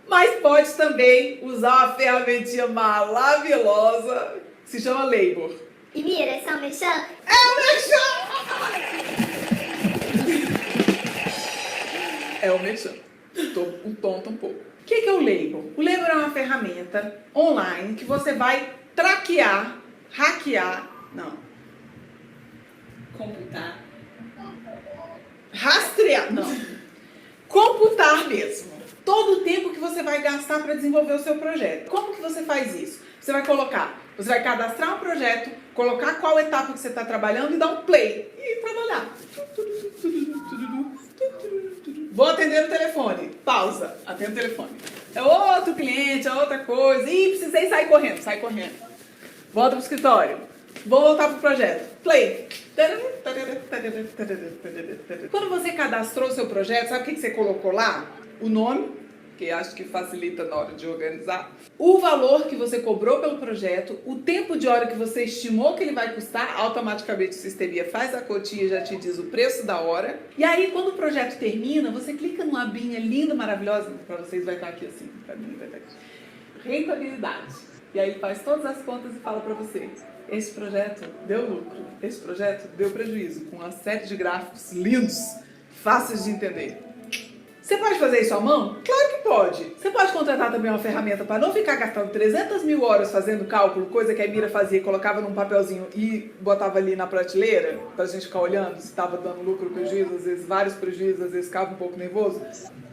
Mas pode também usar uma ferramentinha maravilhosa que se chama Labor. E Mira, esse é um mexão? É o Merchan! É o Merchan. Estou tonta um pouco. O que é o Labor? O Labor é uma ferramenta online que você vai traquear, Computar. rastrear, computar mesmo. Todo o tempo que você vai gastar para desenvolver o seu projeto. Como que você faz isso? Você vai cadastrar um projeto, colocar qual etapa que você está trabalhando e dar um play. E trabalhar. Vou atender o telefone. Pausa. Atendo o telefone. É outro cliente, é outra coisa. Ih, precisei sair correndo. Sai correndo. Volta pro escritório. Vou voltar pro projeto. Play. Quando você cadastrou o seu projeto, sabe o que você colocou lá? O nome, que acho que facilita na hora de organizar. O valor que você cobrou pelo projeto, o tempo de hora que você estimou que ele vai custar, automaticamente o Sisteria faz a cotinha e já te diz o preço da hora. E aí, quando o projeto termina, você clica numa abinha linda, maravilhosa, para vocês vai estar aqui assim, para mim vai estar aqui. Rentabilidade. E aí faz todas as contas e fala para você, esse projeto deu lucro, esse projeto deu prejuízo, com uma série de gráficos lindos, fáceis de entender. Você pode fazer isso à mão? Claro que pode. Você pode contratar também uma ferramenta para não ficar gastando 300 mil horas fazendo cálculo, coisa que a Mira fazia, colocava num papelzinho e botava ali na prateleira, pra gente ficar olhando se estava dando lucro ou prejuízo, às vezes vários prejuízos, às vezes ficava um pouco nervoso.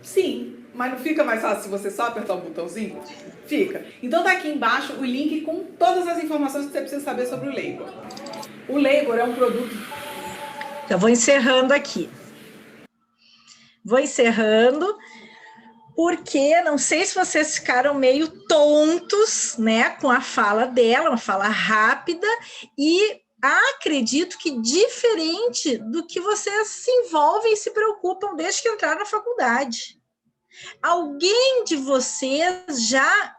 Sim, mas não fica mais fácil se você só apertar um botãozinho? Fica. Então tá aqui embaixo o link com todas as informações que você precisa saber sobre o Labor. O Labor é um produto... Eu vou encerrando aqui. Vou encerrando, porque não sei se vocês ficaram meio tontos, né, com a fala dela, uma fala rápida, e acredito que diferente do que vocês se envolvem e se preocupam desde que entraram na faculdade. Alguém de vocês já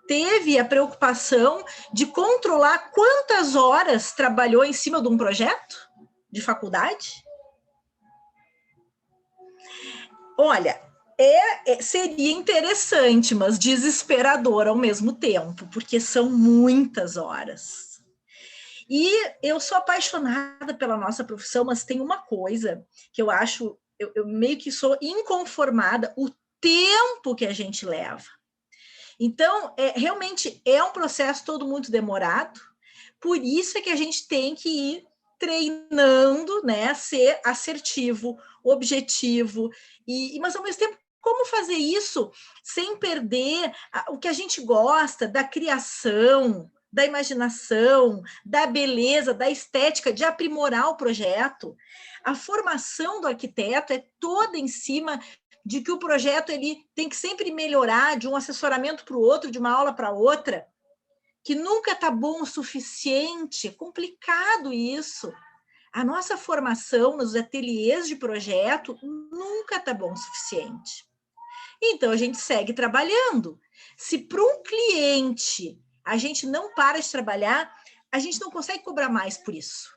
teve a preocupação de controlar quantas horas trabalhou em cima de um projeto de faculdade? Olha, seria interessante, mas desesperador ao mesmo tempo, porque são muitas horas. E eu sou apaixonada pela nossa profissão, mas tem uma coisa que eu acho, eu meio que sou inconformada, o tempo que a gente leva. Então, realmente é um processo todo muito demorado, por isso é que a gente tem que ir treinando, né, ser assertivo, objetivo, mas ao mesmo tempo, como fazer isso sem perder o que a gente gosta da criação, da imaginação, da beleza, da estética, de aprimorar o projeto. A formação do arquiteto é toda em cima de que o projeto ele tem que sempre melhorar de um assessoramento para o outro, de uma aula para outra, que nunca está bom o suficiente, é complicado isso. A nossa formação nos ateliês de projeto nunca está bom o suficiente. Então, a gente segue trabalhando. Se para um cliente a gente não para de trabalhar, a gente não consegue cobrar mais por isso.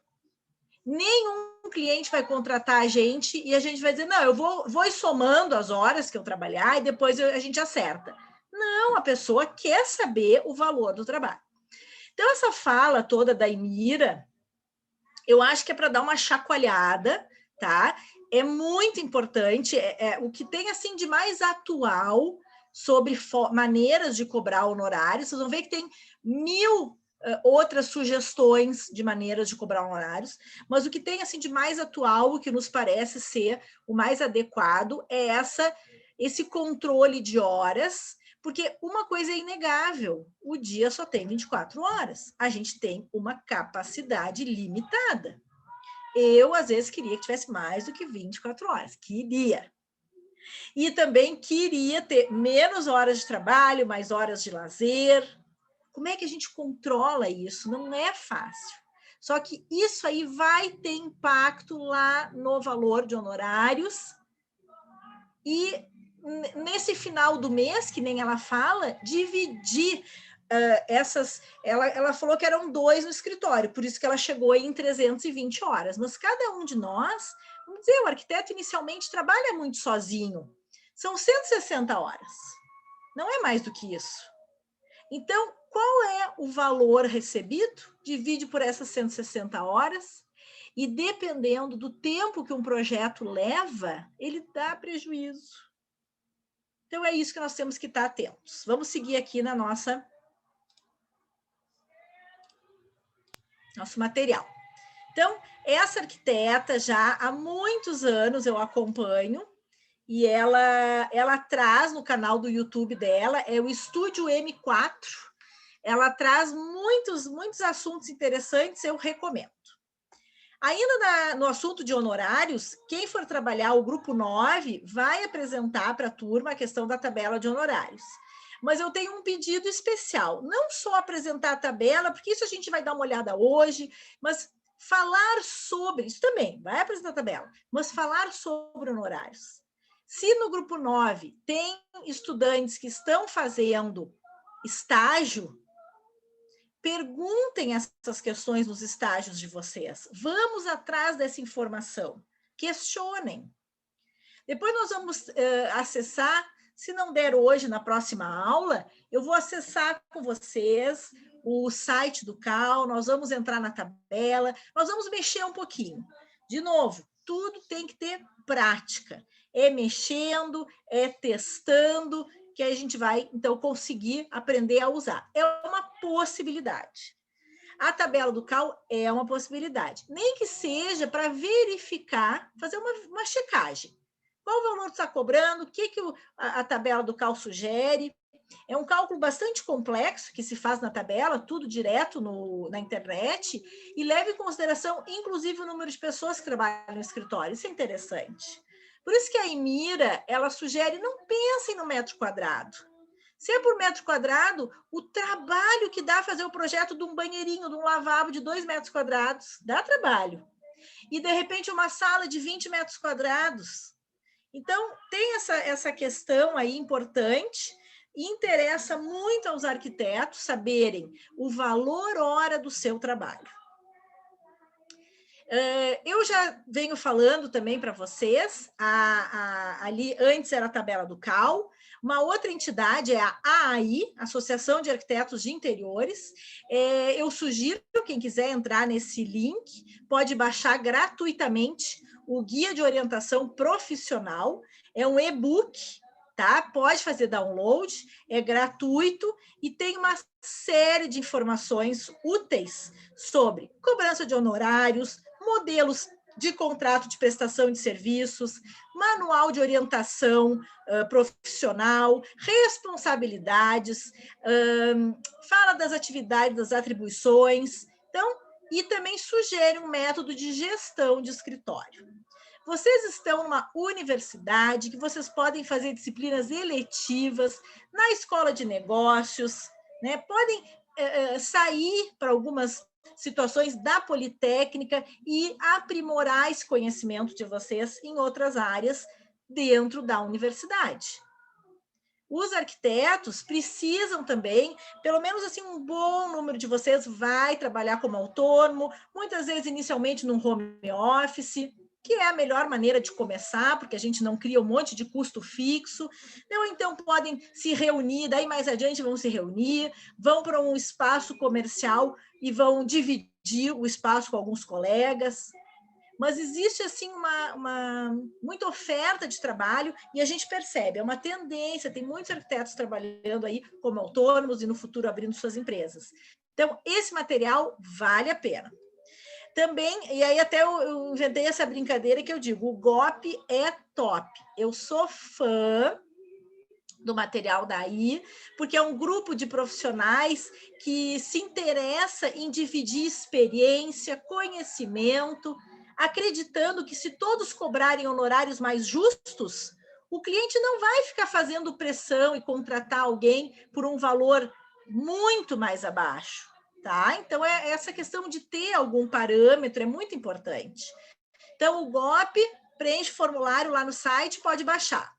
Nenhum cliente vai contratar a gente e a gente vai dizer, não, eu vou ir somando as horas que eu trabalhar e depois a gente acerta. Não, a pessoa quer saber o valor do trabalho. Então, essa fala toda da Emira, eu acho que é para dar uma chacoalhada, tá? É muito importante, o que tem assim de mais atual sobre maneiras de cobrar honorários, vocês vão ver que tem 1000 outras sugestões de maneiras de cobrar honorários, mas o que tem assim de mais atual, o que nos parece ser o mais adequado, é esse controle de horas, porque uma coisa é inegável, o dia só tem 24 horas, a gente tem uma capacidade limitada. Eu, às vezes, queria que tivesse mais do que 24 horas, queria. E também queria ter menos horas de trabalho, mais horas de lazer. Como é que a gente controla isso? Não é fácil. Só que isso aí vai ter impacto lá no valor de honorários. E nesse final do mês, que nem ela fala, dividir essas... Ela falou que eram 2 no escritório, por isso que ela chegou em 320 horas. Mas cada um de nós, vamos dizer, o arquiteto inicialmente trabalha muito sozinho. São 160 horas. Não é mais do que isso. Então, qual é o valor recebido? Divide por essas 160 horas e, dependendo do tempo que um projeto leva, ele dá prejuízo. Então, é isso que nós temos que estar atentos. Vamos seguir aqui na nosso material. Então, essa arquiteta já há muitos anos eu acompanho, e ela traz no canal do YouTube dela, é o Estúdio M4, ela traz muitos assuntos interessantes, eu recomendo. Ainda no assunto de honorários, quem for trabalhar o grupo 9 vai apresentar para a turma a questão da tabela de honorários. Mas eu tenho um pedido especial, não só apresentar a tabela, porque isso a gente vai dar uma olhada hoje, mas falar sobre, isso também, vai apresentar a tabela, mas falar sobre honorários. Se no grupo 9 tem estudantes que estão fazendo estágio, perguntem essas questões nos estágios de vocês. Vamos atrás dessa informação. Questionem. Depois nós vamos acessar, se não der hoje, na próxima aula, eu vou acessar com vocês o site do CAL, nós vamos entrar na tabela, nós vamos mexer um pouquinho. De novo, tudo tem que ter prática. É mexendo, é testando, que a gente vai, então, conseguir aprender a usar. É uma possibilidade. A tabela do CAL é uma possibilidade. Nem que seja para verificar, fazer uma checagem. Qual o valor que está cobrando, o que a tabela do CAL sugere. É um cálculo bastante complexo que se faz na tabela, tudo direto na internet, e leva em consideração, inclusive, o número de pessoas que trabalham no escritório. Isso é interessante. Por isso que a Emira, ela sugere, não pensem no metro quadrado. Se é por metro quadrado, o trabalho que dá fazer o projeto de um banheirinho, de um lavabo de 2 metros quadrados, dá trabalho. E, de repente, uma sala de 20 metros quadrados. Então, tem essa questão aí importante, e interessa muito aos arquitetos saberem o valor hora do seu trabalho. Eu já venho falando também para vocês, ali antes era a tabela do CAL, uma outra entidade é a AAI, Associação de Arquitetos de Interiores. Eu sugiro, quem quiser entrar nesse link, pode baixar gratuitamente o Guia de Orientação Profissional, é um e-book, tá? Pode fazer download, é gratuito e tem uma série de informações úteis sobre cobrança de honorários, modelos de contrato de prestação de serviços, manual de orientação profissional, responsabilidades, fala das atividades, das atribuições, então, e também sugere um método de gestão de escritório. Vocês estão numa universidade que vocês podem fazer disciplinas eletivas na escola de negócios, né? Podem sair para algumas situações da Politécnica e aprimorar esse conhecimento de vocês em outras áreas dentro da universidade. Os arquitetos precisam também, pelo menos assim, um bom número de vocês vai trabalhar como autônomo, muitas vezes inicialmente num home office, que é a melhor maneira de começar, porque a gente não cria um monte de custo fixo, ou então podem se reunir, daí mais adiante vão se reunir, vão para um espaço comercial e vão dividir o espaço com alguns colegas. Mas existe, assim, muita oferta de trabalho e a gente percebe, é uma tendência, tem muitos arquitetos trabalhando aí como autônomos e no futuro abrindo suas empresas. Então, esse material vale a pena. Também, e aí até eu inventei essa brincadeira que eu digo, o GOP é top. Eu sou fã do material daí, porque é um grupo de profissionais que se interessa em dividir experiência, conhecimento, acreditando que se todos cobrarem honorários mais justos, o cliente não vai ficar fazendo pressão e contratar alguém por um valor muito mais abaixo, tá? Então, essa questão de ter algum parâmetro é muito importante. Então, o GOP preenche formulário lá no site, pode baixar.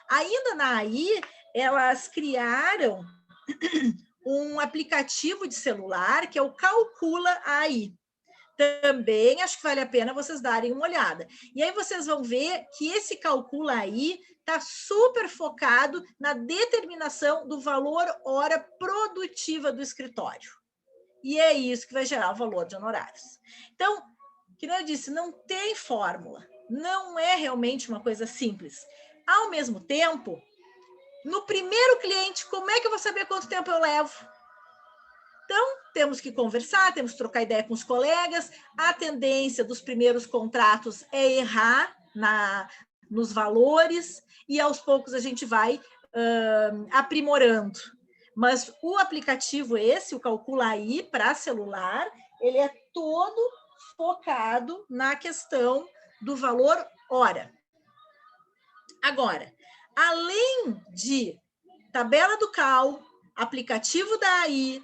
Ainda na AI, elas criaram um aplicativo de celular que é o Calcula AI. Também acho que vale a pena vocês darem uma olhada. E aí vocês vão ver que esse Calcula AI está super focado na determinação do valor hora produtiva do escritório. E é isso que vai gerar o valor de honorários. Então, como eu disse, não tem fórmula. Não é realmente uma coisa simples. Ao mesmo tempo, no primeiro cliente, como é que eu vou saber quanto tempo eu levo? Então, temos que conversar, temos que trocar ideia com os colegas. A tendência dos primeiros contratos é errar nos valores e, aos poucos, a gente vai aprimorando. Mas o aplicativo esse, o Calcula AI, para celular, ele é todo focado na questão do valor hora. Agora, além de tabela do CAL, aplicativo da AI,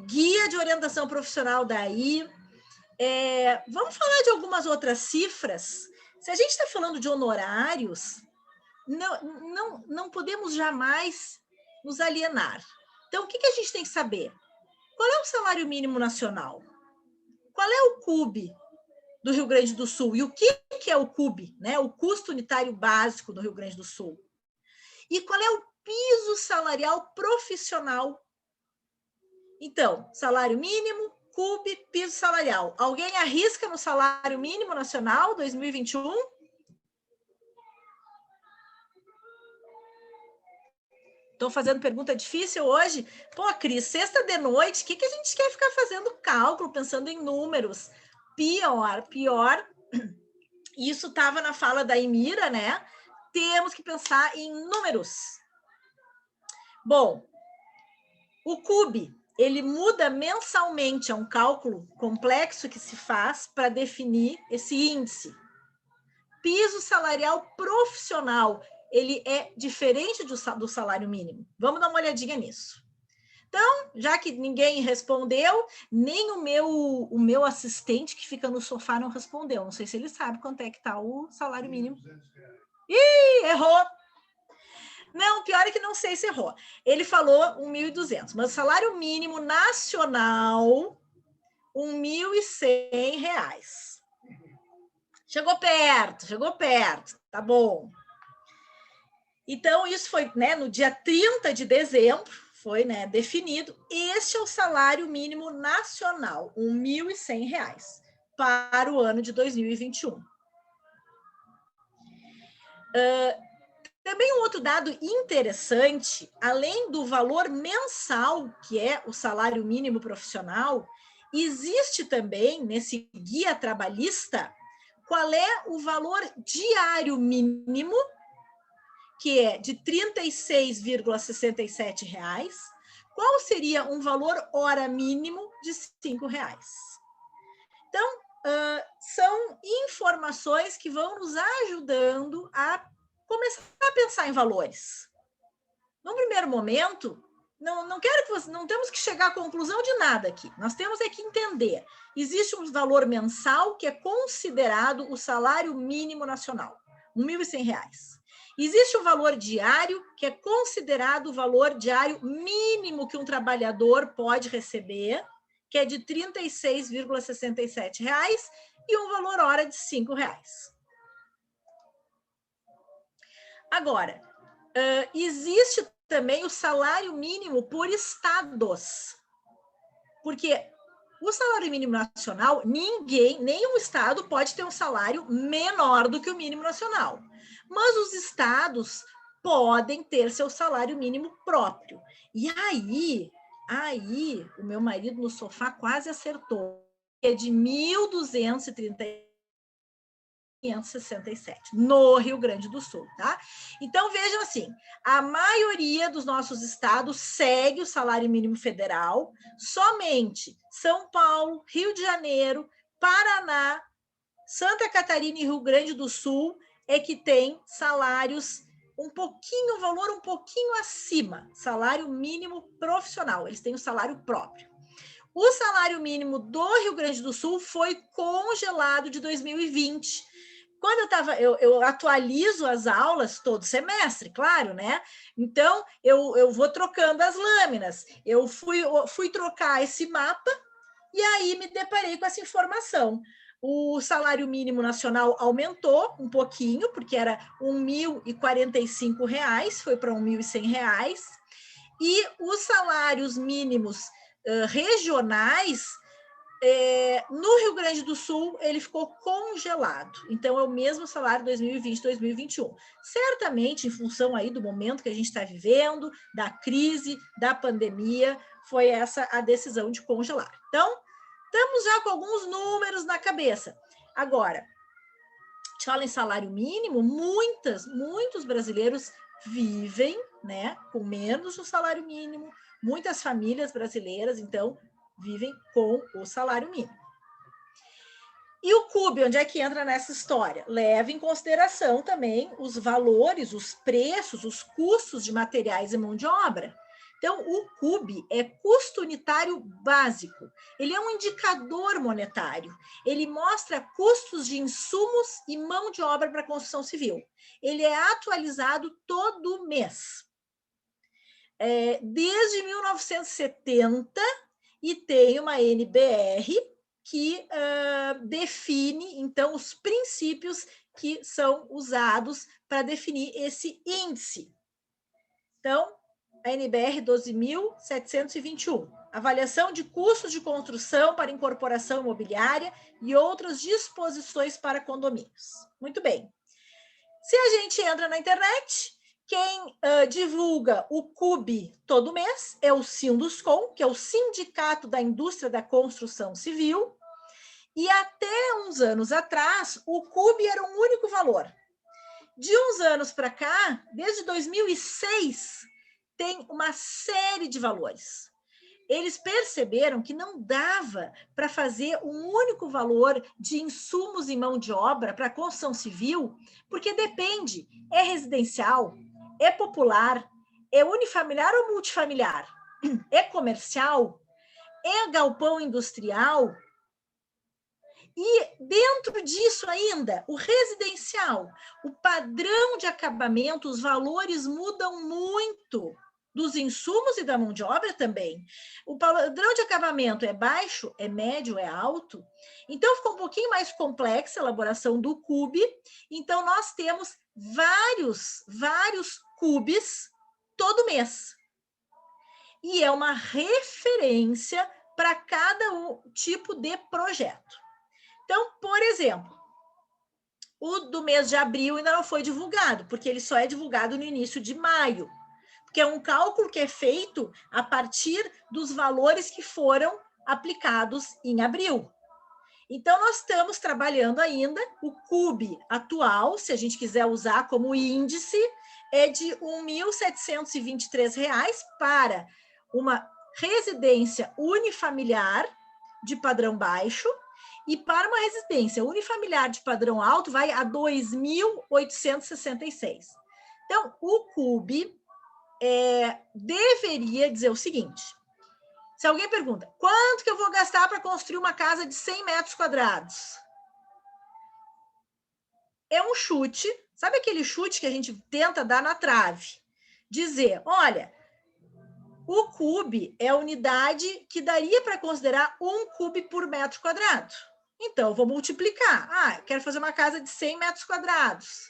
guia de orientação profissional da AI, vamos falar de algumas outras cifras. Se a gente está falando de honorários, não podemos jamais nos alienar. Então, o que a gente tem que saber? Qual é o salário mínimo nacional? Qual é o CUB do Rio Grande do Sul? E o que é o CUB, né? O custo unitário básico do Rio Grande do Sul. E qual é o piso salarial profissional? Então, salário mínimo, CUB, piso salarial. Alguém arrisca no salário mínimo nacional 2021? Estou fazendo pergunta difícil hoje. Pô, Cris, sexta de noite, o que a gente quer ficar fazendo cálculo, pensando em números? Pior. Isso estava na fala da Emira, né? Temos que pensar em números. Bom, o CUB, ele muda mensalmente, é um cálculo complexo que se faz para definir esse índice. Piso salarial profissional, ele é diferente do salário mínimo. Vamos dar uma olhadinha nisso. Então, já que ninguém respondeu, nem o meu assistente que fica no sofá não respondeu. Não sei se ele sabe quanto é que está o salário mínimo. Ih, errou! Não, pior é que não sei se errou. Ele falou 1.200, mas o salário mínimo nacional, R$ 1.100. Chegou perto, tá bom. Então, isso foi, né, no dia 30 de dezembro, foi, né, definido. Este é o salário mínimo nacional, R$ 1.100, para o ano de 2021. Também um outro dado interessante, além do valor mensal, que é o salário mínimo profissional, existe também, nesse guia trabalhista, qual é o valor diário mínimo, que é de R$ 36,67, qual seria um valor hora mínimo de R$ 5,00. Então, são informações que vão nos ajudando a começar a pensar em valores. No primeiro momento, não quero que você, não temos que chegar à conclusão de nada aqui. Nós temos que entender. Existe um valor mensal que é considerado o salário mínimo nacional, R$ 1.100. Existe um valor diário que é considerado o valor diário mínimo que um trabalhador pode receber, que é de R$ 36,67 e um valor hora de R$ 5,00. Agora, existe também o salário mínimo por estados, porque o salário mínimo nacional, nenhum estado pode ter um salário menor do que o mínimo nacional, mas os estados podem ter seu salário mínimo próprio. E aí o meu marido no sofá quase acertou, é de 1.237 no Rio Grande do Sul, tá? Então, vejam assim, a maioria dos nossos estados segue o salário mínimo federal, somente São Paulo, Rio de Janeiro, Paraná, Santa Catarina e Rio Grande do Sul é que tem salários valor um pouquinho acima, salário mínimo profissional, eles têm o salário próprio. O salário mínimo do Rio Grande do Sul foi congelado de 2020. Quando eu atualizo as aulas todo semestre, claro, né? Então, eu vou trocando as lâminas. Eu fui trocar esse mapa e aí me deparei com essa informação. O salário mínimo nacional aumentou um pouquinho, porque era R$ 1.045, foi para R$ 1.100. E os salários mínimos regionais, no Rio Grande do Sul, ele ficou congelado. Então, é o mesmo salário 2020-2021. Certamente, em função aí do momento que a gente está vivendo, da crise, da pandemia, foi essa a decisão de congelar. Então, estamos já com alguns números na cabeça. Agora, te fala em salário mínimo, muitos brasileiros vivem, né, com menos do salário mínimo, muitas famílias brasileiras, então, vivem com o salário mínimo. E o CUB, onde é que entra nessa história? Leva em consideração também os valores, os preços, os custos de materiais e mão de obra. Então, o CUB é custo unitário básico. Ele é um indicador monetário. Ele mostra custos de insumos e mão de obra para a construção civil. Ele é atualizado todo mês. Desde 1970, e tem uma NBR que define, então, os princípios que são usados para definir esse índice. Então, a NBR 12.721, avaliação de custos de construção para incorporação imobiliária e outras disposições para condomínios. Muito bem. Se a gente entra na internet, quem divulga o CUB todo mês é o Sinduscon, que é o Sindicato da Indústria da Construção Civil, e até uns anos atrás, o CUB era um único valor. De uns anos para cá, desde 2006, tem uma série de valores. Eles perceberam que não dava para fazer um único valor de insumos e mão de obra para a construção civil, porque depende, é residencial, é popular, é unifamiliar ou multifamiliar, é comercial, é galpão industrial, e dentro disso ainda, o residencial, o padrão de acabamento, os valores mudam muito dos insumos e da mão de obra também. O padrão de acabamento é baixo, é médio, é alto. Então, ficou um pouquinho mais complexa a elaboração do CUB. Então, nós temos vários CUBs todo mês. E é uma referência para cada tipo de projeto. Então, por exemplo, o do mês de abril ainda não foi divulgado, porque ele só é divulgado no início de maio, porque é um cálculo que é feito a partir dos valores que foram aplicados em abril. Então, nós estamos trabalhando ainda, o CUB atual, se a gente quiser usar como índice, é de R$ 1.723 para uma residência unifamiliar de padrão baixo, e para uma residência unifamiliar de padrão alto, vai a 2.866. Então, o CUB deveria dizer o seguinte: se alguém pergunta, quanto que eu vou gastar para construir uma casa de 100 metros quadrados? É um chute, sabe aquele chute que a gente tenta dar na trave? Dizer, olha, o CUB é a unidade que daria para considerar 1 CUB por metro quadrado. Então, eu vou multiplicar. Quero fazer uma casa de 100 metros quadrados.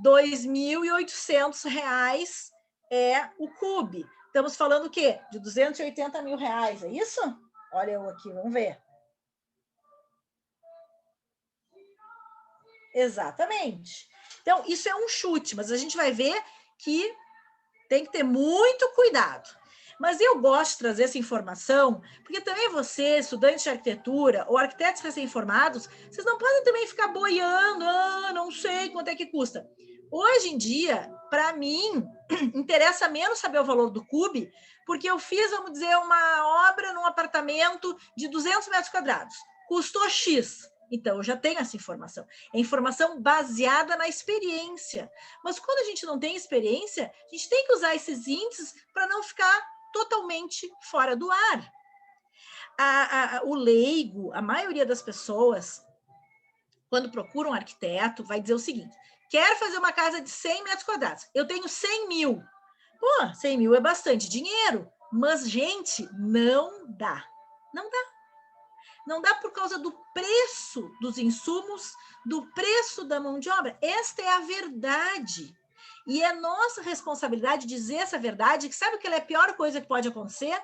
R$ 2.800 é o CUB. Estamos falando o quê? De R$280 mil, é isso? Olha eu aqui, vamos ver. Exatamente. Então, isso é um chute, mas a gente vai ver que tem que ter muito cuidado. Mas eu gosto de trazer essa informação, porque também você, estudante de arquitetura ou arquitetos recém-formados, vocês não podem também ficar boiando, não sei quanto é que custa. Hoje em dia, para mim, interessa menos saber o valor do CUB, porque eu fiz, vamos dizer, uma obra num apartamento de 200 metros quadrados. Custou X. Então, eu já tenho essa informação. É informação baseada na experiência. Mas quando a gente não tem experiência, a gente tem que usar esses índices para não ficar totalmente fora do ar. O leigo, a maioria das pessoas, quando procura um arquiteto, vai dizer o seguinte: quero fazer uma casa de 100 metros quadrados. Eu tenho 100 mil. Pô, 100 mil é bastante dinheiro. Mas, gente, não dá. Não dá. Não dá por causa do preço dos insumos, do preço da mão de obra. Esta é a verdade. E é nossa responsabilidade dizer essa verdade, que sabe o que é a pior coisa que pode acontecer?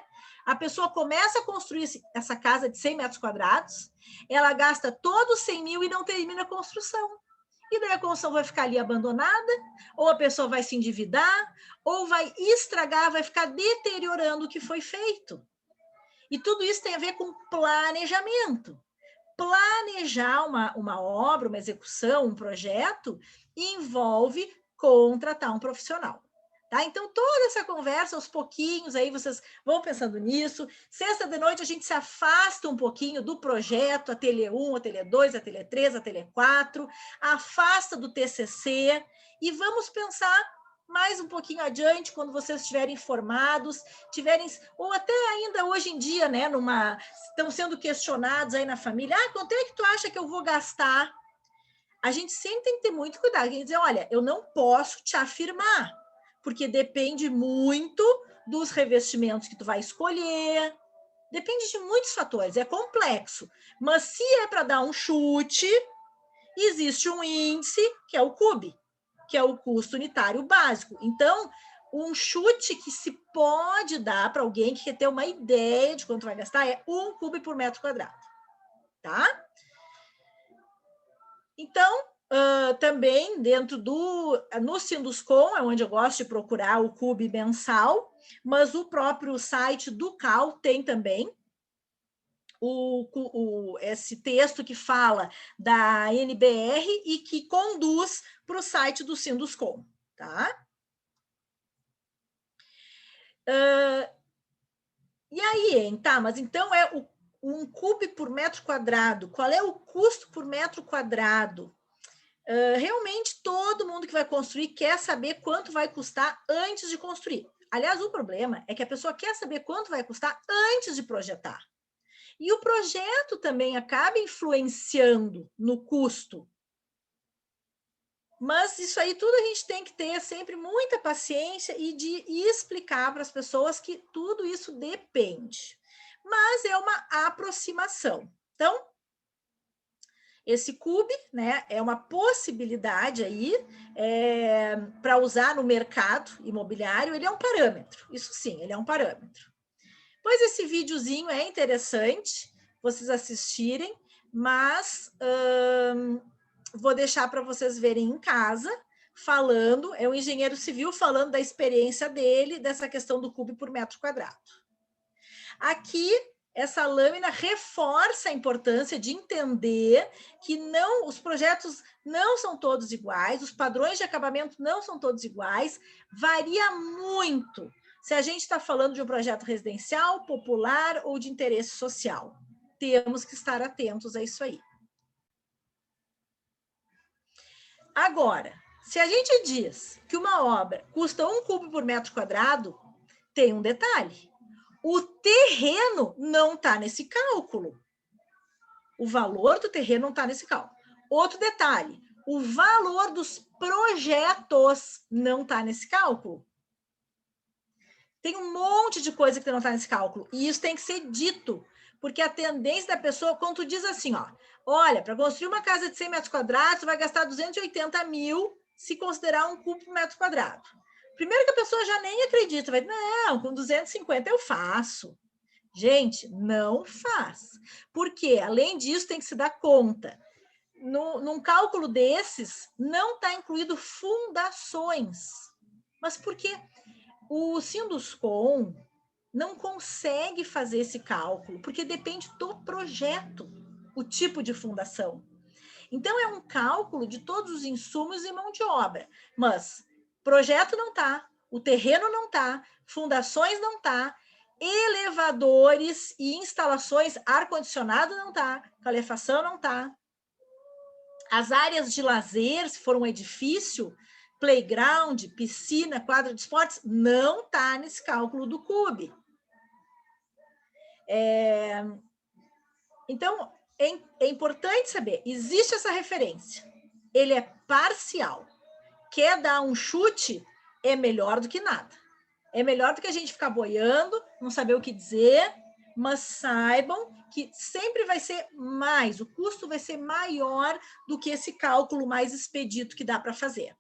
A pessoa começa a construir essa casa de 100 metros quadrados, ela gasta todos os 100 mil e não termina a construção. E daí a construção vai ficar ali abandonada, ou a pessoa vai se endividar, ou vai estragar, vai ficar deteriorando o que foi feito. E tudo isso tem a ver com planejamento. Planejar uma obra, uma execução, um projeto, envolve contratar um profissional. Tá? Então, toda essa conversa, aos pouquinhos, aí vocês vão pensando nisso. Sexta de noite, a gente se afasta um pouquinho do projeto, ateliê 1, ateliê 2, ateliê 3, ateliê 4, afasta do TCC e vamos pensar mais um pouquinho adiante, quando vocês estiverem formados, ou até ainda hoje em dia, né, estão sendo questionados aí na família, quanto é que tu acha que eu vou gastar? A gente sempre tem que ter muito cuidado, tem que dizer, olha, eu não posso te afirmar, porque depende muito dos revestimentos que tu vai escolher, depende de muitos fatores, é complexo, mas se é para dar um chute, existe um índice, que é o CUB, que é o custo unitário básico. Então, um chute que se pode dar para alguém que quer ter uma ideia de quanto vai gastar é 1 CUB por metro quadrado, tá? Então, também no Sinduscom, é onde eu gosto de procurar o CUB mensal, mas o próprio site do CAL tem também esse texto que fala da NBR e que conduz para o site do Sinduscom, tá? E aí, hein? Tá, mas então é um CUB por metro quadrado. Qual é o custo por metro quadrado? Realmente, todo mundo que vai construir quer saber quanto vai custar antes de construir. Aliás, o problema é que a pessoa quer saber quanto vai custar antes de projetar. E o projeto também acaba influenciando no custo. Mas isso aí tudo a gente tem que ter sempre muita paciência e de explicar para as pessoas que tudo isso depende. Mas é uma aproximação. Então, esse CUB, né, é uma possibilidade aí para usar no mercado imobiliário, ele é um parâmetro. Isso sim, ele é um parâmetro. Pois esse videozinho é interessante vocês assistirem, mas vou deixar para vocês verem em casa, falando, é um engenheiro civil falando da experiência dele, dessa questão do CUB por metro quadrado. Aqui, essa lâmina reforça a importância de entender que os projetos não são todos iguais, os padrões de acabamento não são todos iguais, varia muito se a gente está falando de um projeto residencial, popular ou de interesse social. Temos que estar atentos a isso aí. Agora, se a gente diz que uma obra custa 1 CUB por metro quadrado, tem um detalhe. O terreno não está nesse cálculo. O valor do terreno não está nesse cálculo. Outro detalhe, o valor dos projetos não está nesse cálculo. Tem um monte de coisa que não está nesse cálculo. E isso tem que ser dito. Porque a tendência da pessoa, quando tu diz assim, olha, para construir uma casa de 100 metros quadrados, tu vai gastar 280 mil se considerar 1 CUB por metro quadrado. Primeiro que a pessoa já nem acredita, vai, não, com 250 eu faço. Gente, não faz. Porque, além disso, tem que se dar conta. Num cálculo desses, não está incluído fundações. Mas por quê? O Sinduscom não consegue fazer esse cálculo, porque depende do projeto, o tipo de fundação. Então, é um cálculo de todos os insumos e mão de obra. Mas projeto não está, o terreno não está, fundações não está, elevadores e instalações, ar-condicionado não está, calefação não está. As áreas de lazer, se for um edifício, playground, piscina, quadra de esportes, não está nesse cálculo do CUB. Então, é importante saber, existe essa referência, ele é parcial. Quer dar um chute, é melhor do que nada. É melhor do que a gente ficar boiando, não saber o que dizer, mas saibam que sempre vai ser mais, o custo vai ser maior do que esse cálculo mais expedito que dá para fazer.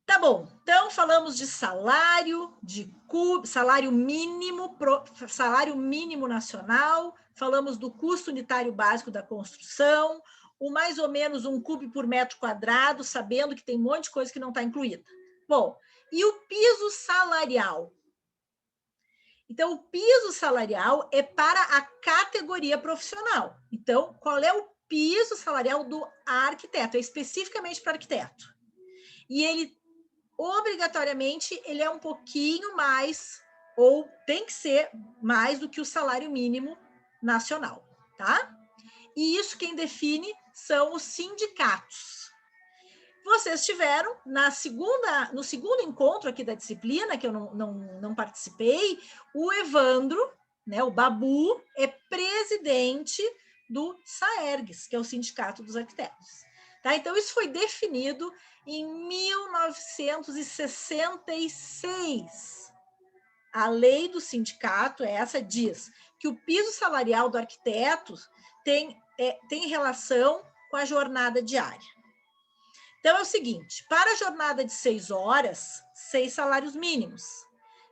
Tá bom, então falamos de salário, salário mínimo nacional, falamos do custo unitário básico da construção, o mais ou menos 1 cúbico por metro quadrado, sabendo que tem um monte de coisa que não está incluída. Bom, e o piso salarial? Então, o piso salarial é para a categoria profissional. Então, qual é o piso salarial do arquiteto? É especificamente para arquiteto. E ele, obrigatoriamente, ele é um pouquinho mais, ou tem que ser mais do que o salário mínimo nacional, tá? E isso quem define são os sindicatos. Vocês tiveram, no segundo encontro aqui da disciplina, que eu não participei, o Evandro, né, o Babu, é presidente do SAERGS, que é o Sindicato dos Arquitetos. Tá? Então, isso foi definido em 1966. A lei do sindicato, essa diz que o piso salarial do arquiteto tem relação com a jornada diária. Então, é o seguinte, para a jornada de 6 horas, 6 salários mínimos.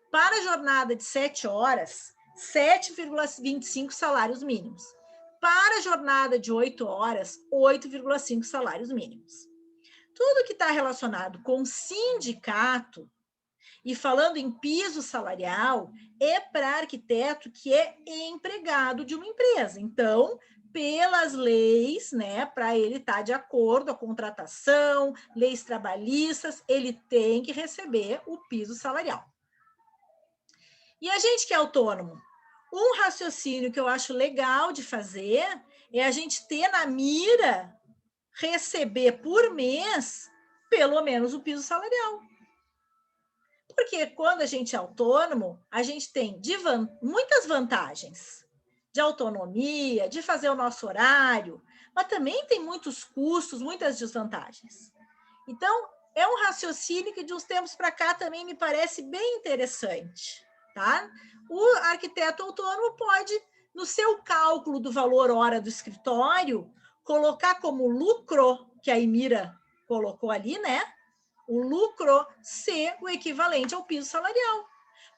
Para a jornada de 7 horas, 7,25 salários mínimos. Para a jornada de 8 horas, 8,5 salários mínimos. Tudo que está relacionado com sindicato, e falando em piso salarial, é para arquiteto que é empregado de uma empresa. Então, pelas leis, né, para ele estar de acordo com a contratação, leis trabalhistas, ele tem que receber o piso salarial. E a gente que é autônomo, um raciocínio que eu acho legal de fazer é a gente ter na mira receber por mês pelo menos o piso salarial. Porque quando a gente é autônomo, a gente tem muitas vantagens de autonomia, de fazer o nosso horário, mas também tem muitos custos, muitas desvantagens. Então, é um raciocínio que de uns tempos para cá também me parece bem interessante, tá? O arquiteto autônomo pode, no seu cálculo do valor hora do escritório, colocar como lucro, que a Emira colocou ali, né? O lucro ser o equivalente ao piso salarial,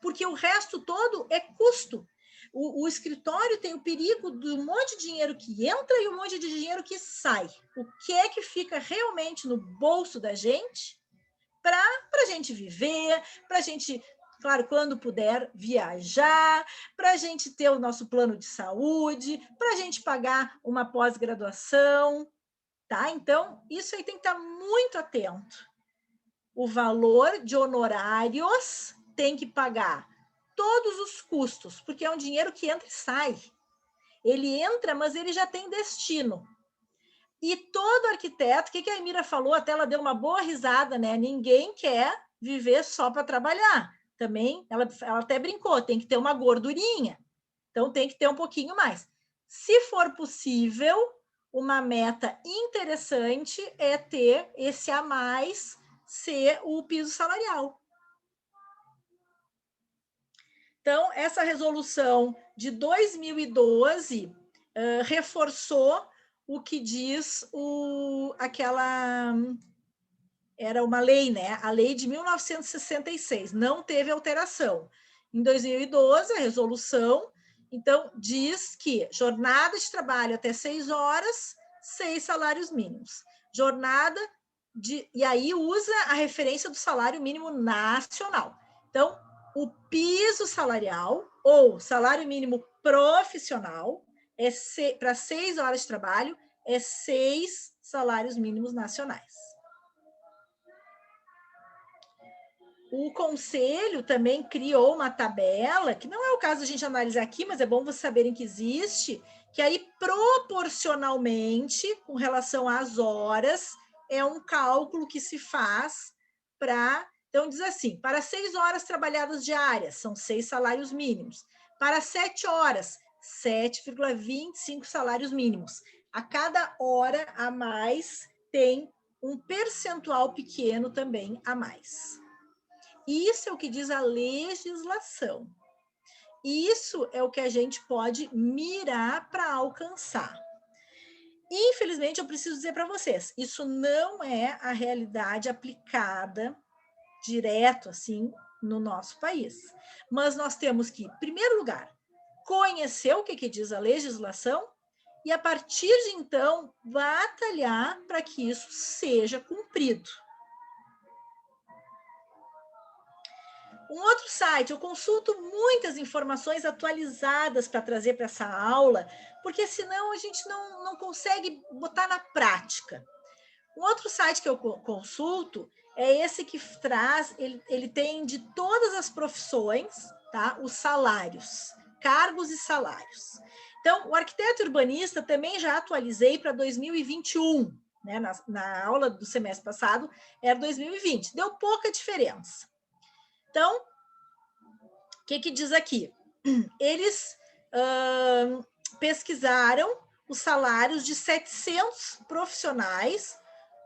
porque o resto todo é custo. O escritório tem o perigo de um monte de dinheiro que entra e um monte de dinheiro que sai. O que é que fica realmente no bolso da gente para a gente viver, para a gente, claro, quando puder, viajar, para a gente ter o nosso plano de saúde, para a gente pagar uma pós-graduação, tá? Então, isso aí tem que estar muito atento. O valor de honorários tem que pagar todos os custos, porque é um dinheiro que entra e sai. Ele entra, mas ele já tem destino. E todo arquiteto, o que a Emira falou, até ela deu uma boa risada, né? Ninguém quer viver só para trabalhar. Também, ela até brincou, tem que ter uma gordurinha. Então, tem que ter um pouquinho mais. Se for possível, uma meta interessante é ter esse a mais ser o piso salarial. Então, essa resolução de 2012 reforçou o que diz era uma lei, né? A lei de 1966, não teve alteração. Em 2012, a resolução, então, diz que jornada de trabalho até 6 horas, 6 salários mínimos. E aí usa a referência do salário mínimo nacional. Então, o piso salarial ou salário mínimo profissional para 6 horas de trabalho é 6 salários mínimos nacionais. o Conselho também criou uma tabela, que não é o caso da gente analisar aqui, mas é bom vocês saberem que existe, que aí proporcionalmente, com relação às horas, é um cálculo que se faz para... Então, diz assim, para 6 horas trabalhadas diárias, são 6 salários mínimos. Para 7 horas, 7,25 salários mínimos. A cada hora a mais tem um percentual pequeno também a mais. Isso é o que diz a legislação. Isso é o que a gente pode mirar para alcançar. Infelizmente, eu preciso dizer para vocês, isso não é a realidade aplicada direto, assim, no nosso país. Mas nós temos que, em primeiro lugar, conhecer o que diz a legislação e, a partir de então, batalhar para que isso seja cumprido. Um outro site, eu consulto muitas informações atualizadas para trazer para essa aula, porque senão a gente não consegue botar na prática. Um outro site que eu consulto é esse que traz, ele tem de todas as profissões, tá? Os salários, cargos e salários. Então, o arquiteto urbanista também já atualizei para 2021, né? Na aula do semestre passado era 2020, deu pouca diferença. Então, o que diz aqui? Eles pesquisaram os salários de 700 profissionais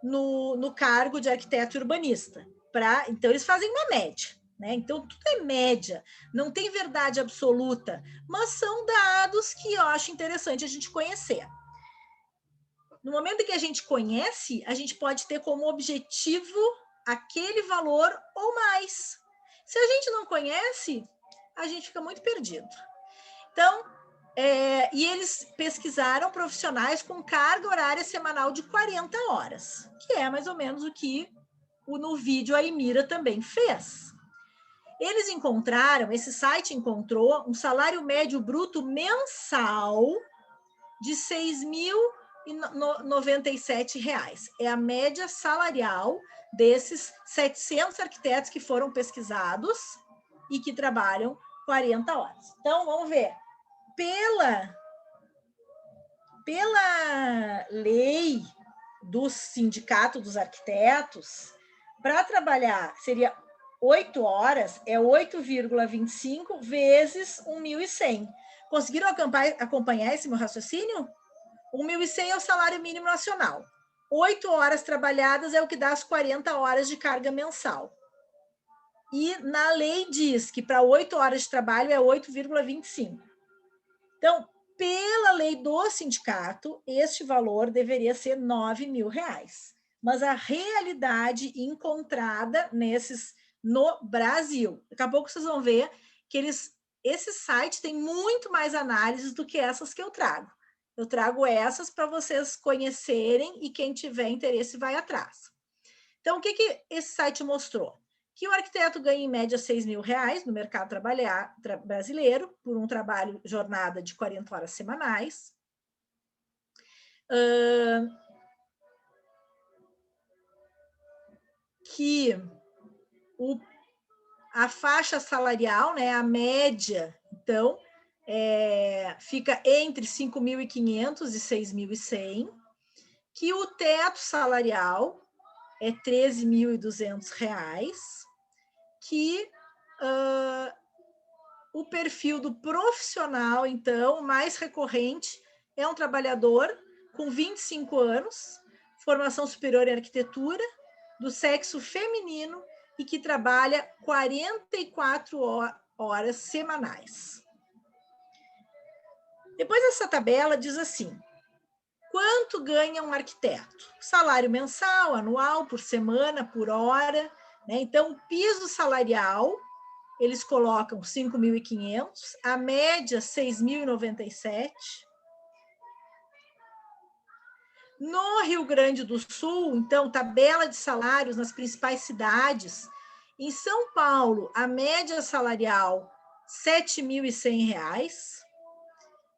no cargo de arquiteto urbanista. Então, eles fazem uma média, né? Então, tudo é média, não tem verdade absoluta, mas são dados que eu acho interessante a gente conhecer. No momento em que a gente conhece, a gente pode ter como objetivo aquele valor ou mais. Se a gente não conhece, a gente fica muito perdido. Então, e eles pesquisaram profissionais com carga horária semanal de 40 horas, que é mais ou menos o que no vídeo a Emira também fez. Eles encontraram, esse site encontrou um salário médio bruto mensal de R$ 6.097. É a média salarial desses 700 arquitetos que foram pesquisados e que trabalham 40 horas. Então, vamos ver. Pela lei do Sindicato dos Arquitetos, para trabalhar seria 8 horas, é 8,25 vezes 1.100. Conseguiram acompanhar esse meu raciocínio? 1.100 é o salário mínimo nacional. 8 horas trabalhadas é o que dá as 40 horas de carga mensal. E na lei diz que para 8 horas de trabalho é 8,25. Então, pela lei do sindicato, este valor deveria ser R$ 9.000. Mas a realidade encontrada no Brasil. Daqui a pouco vocês vão ver que esse site tem muito mais análises do que essas que eu trago. Eu trago essas para vocês conhecerem e quem tiver interesse vai atrás. Então, o que esse site mostrou? Que o arquiteto ganha em média R$ 6.000 no mercado brasileiro por um trabalho jornada de 40 horas semanais. Que a faixa salarial, né, a média, então, fica entre 5.500 e 6.100, que o teto salarial é R$ 13.200, que o perfil do profissional, então, mais recorrente, é um trabalhador com 25 anos, formação superior em arquitetura, do sexo feminino e que trabalha 44 horas semanais. Depois essa tabela diz assim: quanto ganha um arquiteto? Salário mensal, anual, por semana, por hora, né? Então, o piso salarial, eles colocam 5.500, a média 6.097. No Rio Grande do Sul, então, tabela de salários nas principais cidades. Em São Paulo, a média salarial R$ 7.100.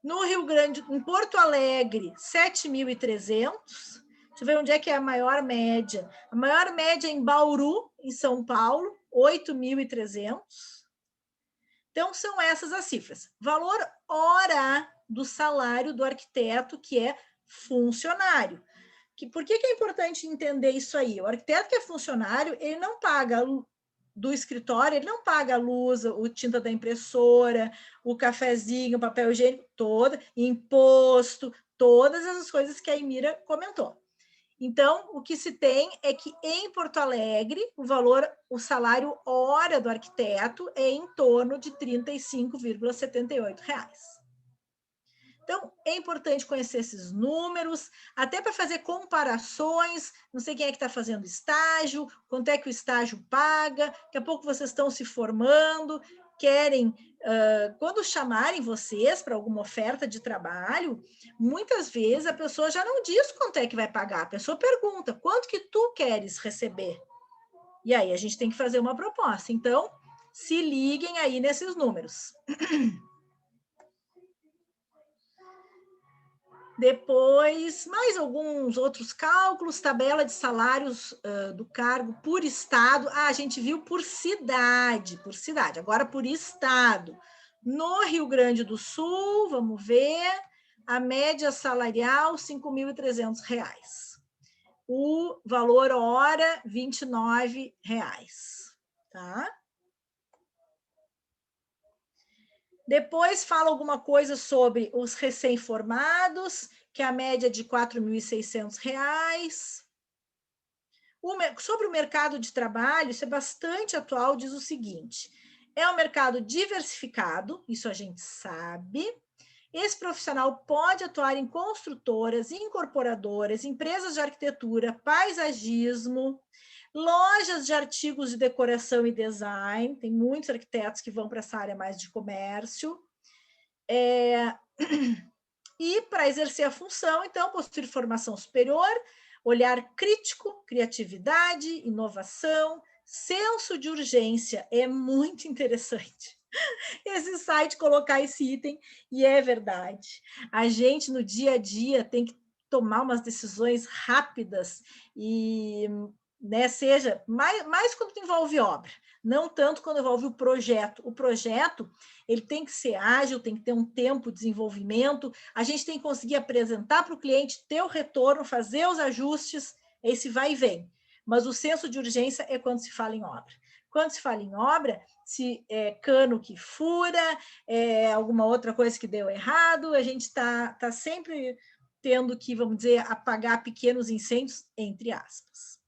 No Rio Grande, em Porto Alegre, 7.300. Deixa eu ver onde é que é a maior média. A maior média é em Bauru, em São Paulo, 8.300. Então, são essas as cifras. Valor hora do salário do arquiteto, que é funcionário. Por que é importante entender isso aí? O arquiteto que é funcionário, ele não paga do escritório, ele não paga a luz, o tinta da impressora, o cafezinho, o papel higiênico, imposto, todas essas coisas que a Emira comentou. Então, o que se tem é que em Porto Alegre, o salário hora do arquiteto é em torno de R$ 35,78. Então, é importante conhecer esses números, até para fazer comparações. Não sei quem é que está fazendo estágio, quanto é que o estágio paga, daqui a pouco vocês estão se formando, querem, quando chamarem vocês para alguma oferta de trabalho, muitas vezes a pessoa já não diz quanto é que vai pagar, a pessoa pergunta, quanto que tu queres receber? E aí a gente tem que fazer uma proposta. Então, se liguem aí nesses números. Depois, mais alguns outros cálculos, tabela de salários do cargo por estado. A gente viu por cidade, agora por estado. No Rio Grande do Sul, vamos ver, a média salarial, R$ 5.300. O valor hora, R$ 29, tá? Depois fala alguma coisa sobre os recém-formados, que é a média de R$ 4.600. Sobre o mercado de trabalho, isso é bastante atual, diz o seguinte: é um mercado diversificado, isso a gente sabe. Esse profissional pode atuar em construtoras, incorporadoras, empresas de arquitetura, paisagismo, lojas de artigos de decoração e design, tem muitos arquitetos que vão para essa área mais de comércio. E para exercer a função, então, possuir formação superior, olhar crítico, criatividade, inovação, senso de urgência, é muito interessante esse site colocar esse item, e é verdade. A gente, no dia a dia, tem que tomar umas decisões rápidas e, né, seja mais quando envolve obra, não tanto quando envolve o projeto. O projeto, ele tem que ser ágil, tem que ter um tempo de desenvolvimento, a gente tem que conseguir apresentar para o cliente, ter o retorno, fazer os ajustes, esse vai e vem. Mas o senso de urgência é quando se fala em obra. Quando se fala em obra, se é cano que fura, alguma outra coisa que deu errado, a gente está sempre tendo que, vamos dizer, apagar pequenos incêndios, entre aspas.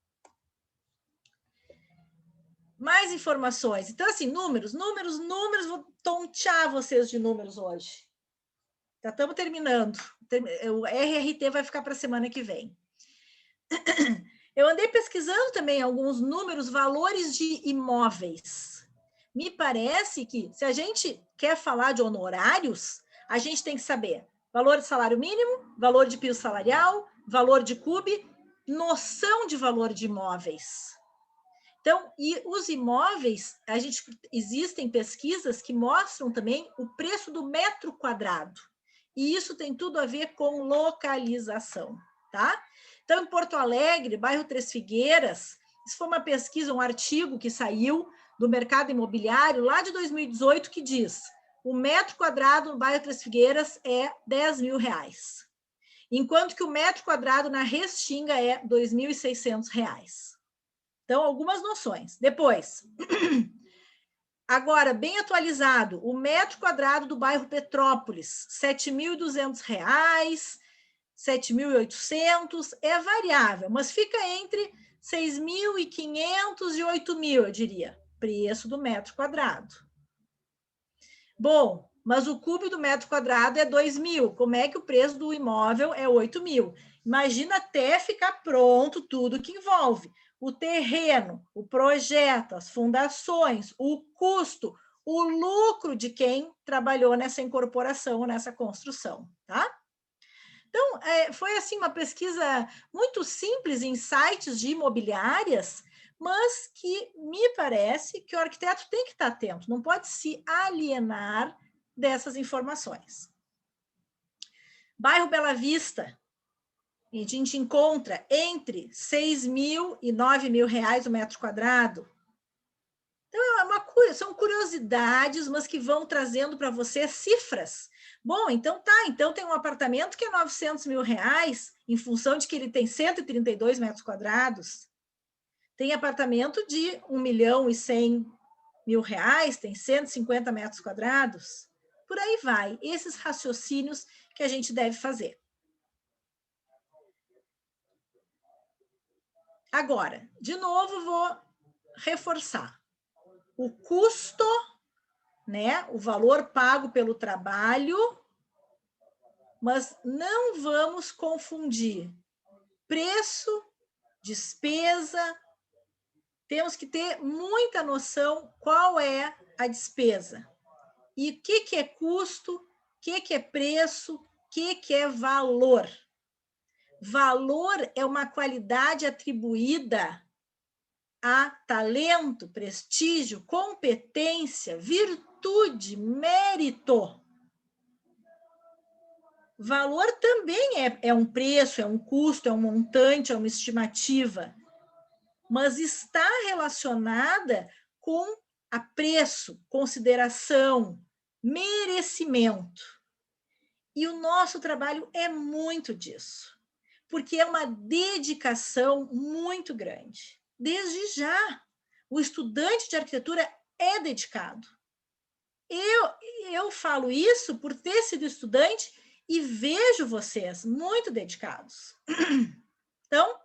Mais informações. Então, assim, números, vou tontear vocês de números hoje. Já estamos terminando. O RRT vai ficar para a semana que vem. Eu andei pesquisando também alguns números, valores de imóveis. Me parece que, se a gente quer falar de honorários, a gente tem que saber valor de salário mínimo, valor de piso salarial, valor de CUB, noção de valor de imóveis. Então, e os imóveis, existem pesquisas que mostram também o preço do metro quadrado. E isso tem tudo a ver com localização, tá? Então, em Porto Alegre, bairro Três Figueiras, isso foi uma pesquisa, um artigo que saiu do mercado imobiliário lá de 2018, que diz: o metro quadrado no bairro Três Figueiras é R$ 10.000, enquanto que o metro quadrado na Restinga é R$ 2.600. Então, algumas noções. Depois, agora, bem atualizado, o metro quadrado do bairro Petrópolis, R$ 7.200, 7.800, é variável, mas fica entre 6.500 e 8.000, eu diria, preço do metro quadrado. Bom, mas o cubo do metro quadrado é 2.000, como é que o preço do imóvel é 8.000? Imagina até ficar pronto tudo que envolve. O terreno, o projeto, as fundações, o custo, o lucro de quem trabalhou nessa incorporação, nessa construção, tá? Então, foi assim uma pesquisa muito simples em sites de imobiliárias, mas que me parece que o arquiteto tem que estar atento, não pode se alienar dessas informações. Bairro Bela Vista, a gente encontra entre R$ 6.000 e R$ 9.000 o metro quadrado. são curiosidades, mas que vão trazendo para você cifras. Bom, então tá, então tem um apartamento que é 900 mil reais, em função de que ele tem 132 metros quadrados. Tem apartamento de 1.100.000 reais, tem 150 metros quadrados. Por aí vai, esses raciocínios que a gente deve fazer. Agora, de novo, vou reforçar. O custo, né, o valor pago pelo trabalho, mas não vamos confundir preço, despesa. Temos que ter muita noção qual é a despesa. E o que é custo, o que é preço, o que é valor. Valor é uma qualidade atribuída a talento, prestígio, competência, virtude, mérito. Valor também é um preço, é um custo, é um montante, é uma estimativa, mas está relacionada com apreço, consideração, merecimento. E o nosso trabalho é muito disso, porque é uma dedicação muito grande. Desde já, o estudante de arquitetura é dedicado. Eu falo isso por ter sido estudante e vejo vocês muito dedicados. Então,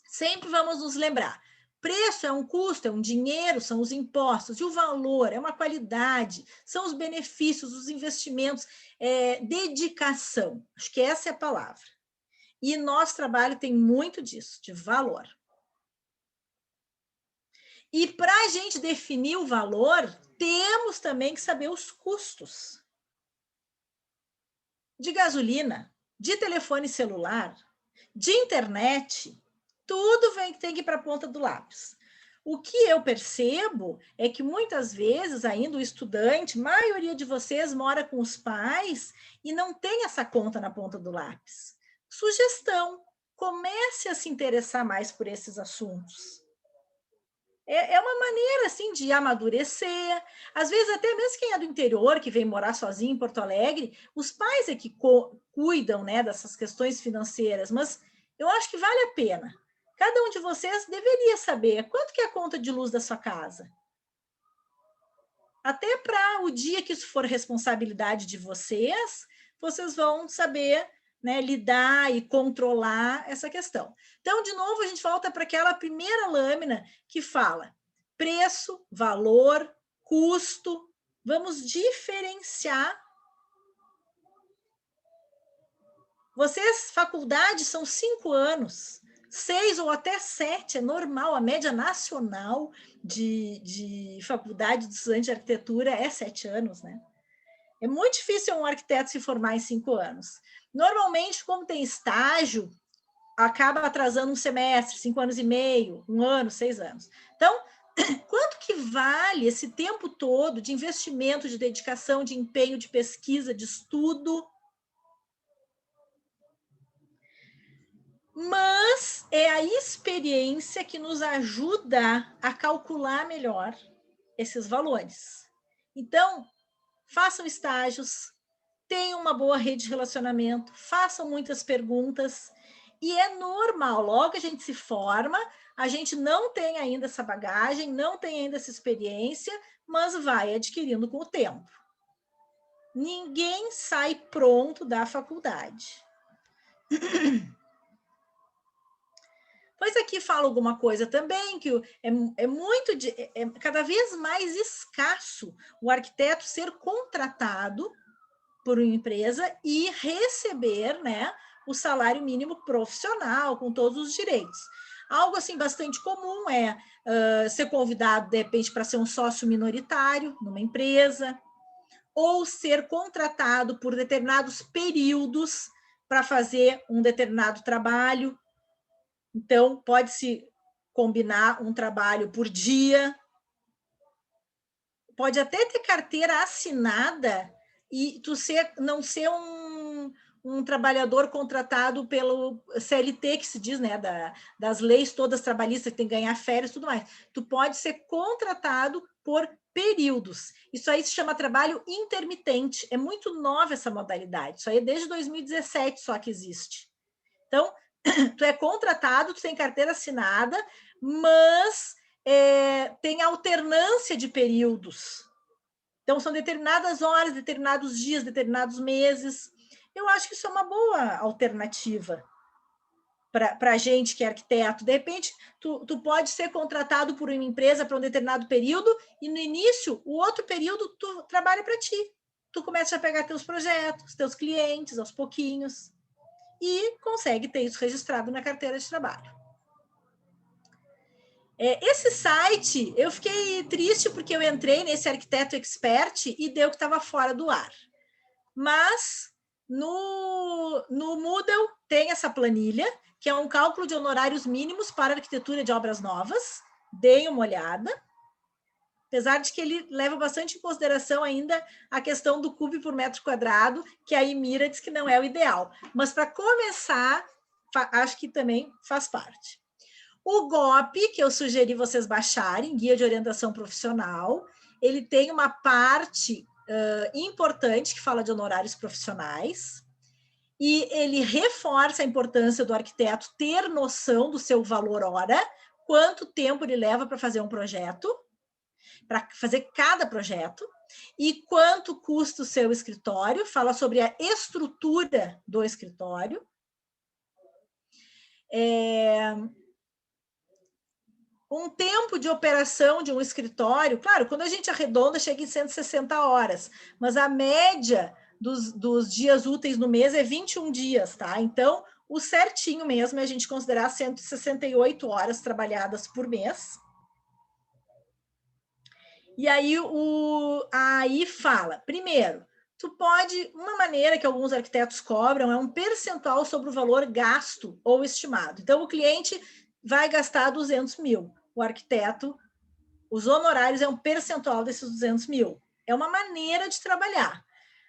sempre vamos nos lembrar. Preço é um custo, é um dinheiro, são os impostos. E o valor é uma qualidade, são os benefícios, os investimentos, dedicação. Acho que essa é a palavra. E nosso trabalho tem muito disso, de valor. E para a gente definir o valor, temos também que saber os custos. De gasolina, de telefone celular, de internet, tudo tem que ir para a ponta do lápis. O que eu percebo é que muitas vezes ainda o estudante, a maioria de vocês mora com os pais e não tem essa conta na ponta do lápis. Sugestão, comece a se interessar mais por esses assuntos. É uma maneira, assim, de amadurecer. Às vezes, até mesmo quem é do interior, que vem morar sozinho em Porto Alegre, os pais é que cuidam, né, dessas questões financeiras, mas eu acho que vale a pena. Cada um de vocês deveria saber quanto que é a conta de luz da sua casa. Até para o dia que isso for responsabilidade de vocês, vocês vão saber, né, lidar e controlar essa questão. Então, de novo, a gente volta para aquela primeira lâmina que fala preço, valor, custo. Vamos diferenciar. Vocês, faculdade, são 5 anos, 6 ou até 7, é normal. A média nacional de faculdade de estudante de arquitetura é 7 anos, né? É muito difícil um arquiteto se formar em 5 anos. Normalmente, como tem estágio, acaba atrasando um semestre, 5 anos e meio, 1 ano, 6 anos. Então, quanto que vale esse tempo todo de investimento, de dedicação, de empenho, de pesquisa, de estudo? Mas é a experiência que nos ajuda a calcular melhor esses valores. Então, façam estágios, tenham uma boa rede de relacionamento, façam muitas perguntas, e é normal, logo que a gente se forma, a gente não tem ainda essa bagagem, não tem ainda essa experiência, mas vai adquirindo com o tempo. Ninguém sai pronto da faculdade. Pois aqui fala alguma coisa também, que é cada vez mais escasso o arquiteto ser contratado por uma empresa e receber, né, o salário mínimo profissional, com todos os direitos. Algo assim bastante comum é ser convidado, de repente, para ser um sócio minoritário numa empresa, ou ser contratado por determinados períodos para fazer um determinado trabalho. Então, pode-se combinar um trabalho por dia, pode até ter carteira assinada e tu não ser um trabalhador contratado pelo CLT, que se diz, né, das leis todas trabalhistas, que tem que ganhar férias e tudo mais. Tu pode ser contratado por períodos. Isso aí se chama trabalho intermitente. É muito nova essa modalidade. Isso aí é desde 2017 só que existe. Então, tu é contratado, tu tem carteira assinada, mas tem alternância de períodos. Então, são determinadas horas, determinados dias, determinados meses. Eu acho que isso é uma boa alternativa para a gente que é arquiteto. De repente, tu pode ser contratado por uma empresa para um determinado período e, no início, o outro período, tu trabalha para ti. Tu começa a pegar teus projetos, teus clientes, aos pouquinhos, e consegue ter isso registrado na carteira de trabalho. Esse site, eu fiquei triste porque eu entrei nesse Arquiteto Expert e deu que estava fora do ar. Mas no Moodle tem essa planilha, que é um cálculo de honorários mínimos para arquitetura de obras novas. Deem uma olhada. Apesar de que ele leva bastante em consideração ainda a questão do cube por metro quadrado, que a Imira diz que não é o ideal. Mas para começar, acho que também faz parte. O GOP, que eu sugeri vocês baixarem, Guia de Orientação Profissional, ele tem uma parte importante que fala de honorários profissionais, e ele reforça a importância do arquiteto ter noção do seu valor hora, quanto tempo ele leva para fazer um projeto, para fazer cada projeto, e quanto custa o seu escritório, fala sobre a estrutura do escritório. Um tempo de operação de um escritório, claro, quando a gente arredonda, chega em 160 horas, mas a média dos dias úteis no mês é 21 dias, tá? Então, o certinho mesmo é a gente considerar 168 horas trabalhadas por mês. E aí, aí fala, primeiro, uma maneira que alguns arquitetos cobram é um percentual sobre o valor gasto ou estimado. Então, o cliente vai gastar 200 mil. O arquiteto, os honorários é um percentual desses 200 mil. É uma maneira de trabalhar.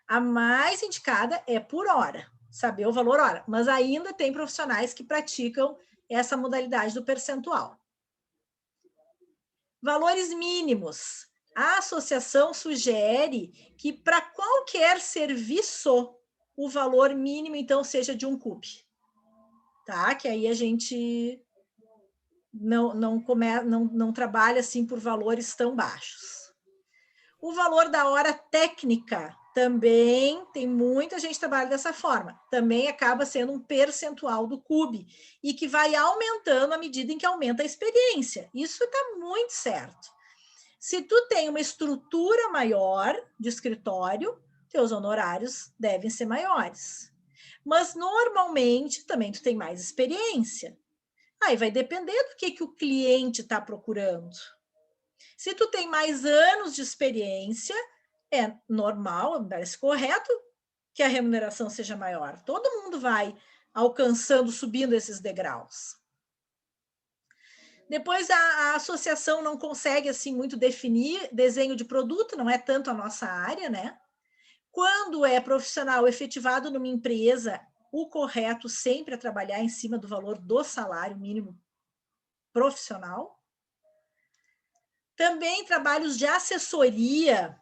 A mais indicada é por hora, saber o valor hora. Mas ainda tem profissionais que praticam essa modalidade do percentual. Valores mínimos. A associação sugere que para qualquer serviço, o valor mínimo, então, seja de 1 cube. Tá? Que aí a gente não trabalha assim por valores tão baixos. O valor da hora técnica também, tem muita gente que trabalha dessa forma, também acaba sendo um percentual do cube, e que vai aumentando à medida em que aumenta a experiência. Isso está muito certo. Se tu tem uma estrutura maior de escritório, teus honorários devem ser maiores. Mas, normalmente, também tu tem mais experiência. Aí vai depender do que o cliente está procurando. Se tu tem mais anos de experiência, é normal, parece correto que a remuneração seja maior. Todo mundo vai alcançando, subindo esses degraus. Depois, a associação não consegue assim muito definir desenho de produto, não é tanto a nossa área, né? Quando é profissional efetivado numa empresa, o correto sempre é trabalhar em cima do valor do salário mínimo profissional. Também trabalhos de assessoria,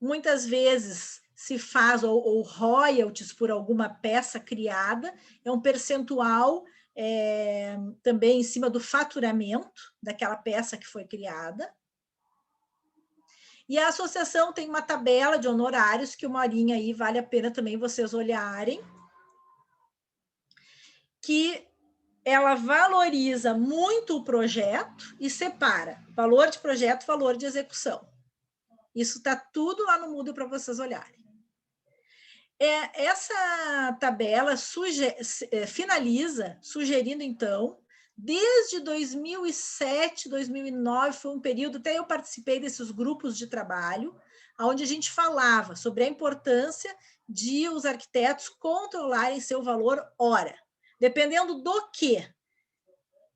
muitas vezes se faz, ou royalties por alguma peça criada, é um percentual também em cima do faturamento daquela peça que foi criada. E a associação tem uma tabela de honorários, que uma horinha aí vale a pena também vocês olharem, que ela valoriza muito o projeto e separa valor de projeto, valor de execução. Isso está tudo lá no Moodle para vocês olharem. Essa tabela finaliza sugerindo, então, desde 2007, 2009, foi um período, até eu participei desses grupos de trabalho, onde a gente falava sobre a importância de os arquitetos controlarem seu valor hora. Dependendo do quê?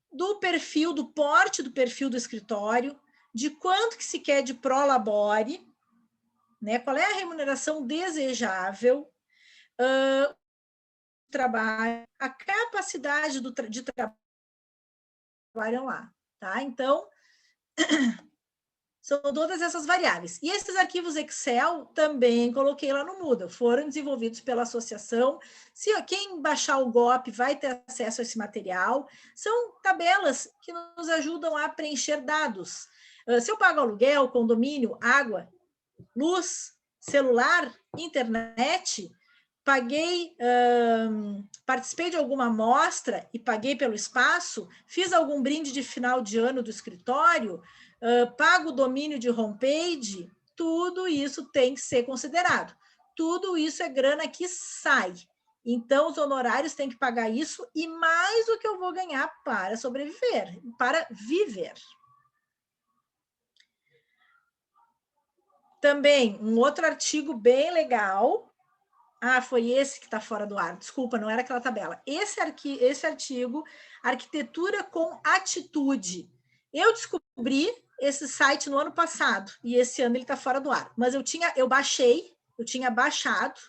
Do perfil, do porte do perfil do escritório, de quanto que se quer de prolabore, né? Qual é a remuneração desejável, trabalho, a capacidade de trabalham lá, tá? Então, são todas essas variáveis. E esses arquivos Excel também coloquei lá no Moodle, foram desenvolvidos pela associação. Se quem baixar o GOP vai ter acesso a esse material. São tabelas que nos ajudam a preencher dados. Se eu pago aluguel, condomínio, água, luz, celular, internet, participei de alguma amostra e paguei pelo espaço, fiz algum brinde de final de ano do escritório, pago o domínio de homepage, tudo isso tem que ser considerado. Tudo isso é grana que sai. Então, os honorários têm que pagar isso e mais o que eu vou ganhar para sobreviver, para viver. Também, um outro artigo bem legal. Foi esse que está fora do ar. Desculpa, não era aquela tabela. Esse artigo, Arquitetura com Atitude. Eu descobri esse site no ano passado, e esse ano ele está fora do ar. Mas eu tinha baixado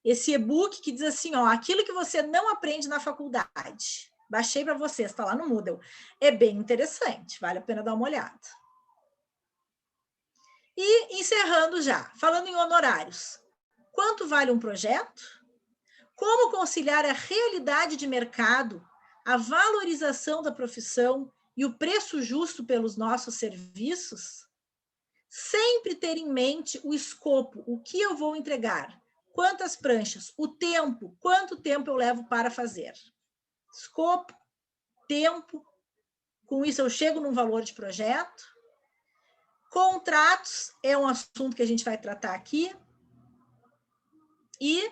esse e-book que diz assim, ó, aquilo que você não aprende na faculdade. Baixei para vocês, está lá no Moodle. É bem interessante, vale a pena dar uma olhada. E encerrando já, falando em honorários. Quanto vale um projeto? Como conciliar a realidade de mercado, a valorização da profissão e o preço justo pelos nossos serviços? Sempre ter em mente o escopo, o que eu vou entregar, quantas pranchas, o tempo, quanto tempo eu levo para fazer. Escopo, tempo, com isso eu chego num valor de projeto. Contratos é um assunto que a gente vai tratar aqui. E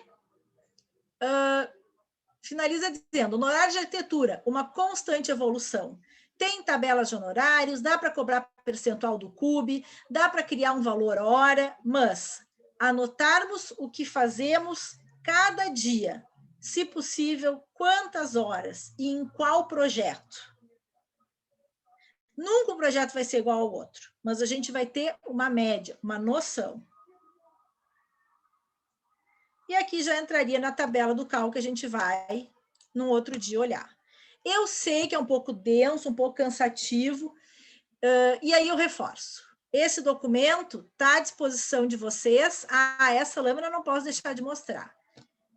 finaliza dizendo, honorário de arquitetura, uma constante evolução. Tem tabelas de honorários, dá para cobrar percentual do CUB, dá para criar um valor hora, mas anotarmos o que fazemos cada dia, se possível, quantas horas e em qual projeto. Nunca um projeto vai ser igual ao outro, mas a gente vai ter uma média, uma noção. E aqui já entraria na tabela do CAL que a gente vai, num outro dia, olhar. Eu sei que é um pouco denso, um pouco cansativo, e aí eu reforço. Esse documento está à disposição de vocês. Essa lâmina eu não posso deixar de mostrar.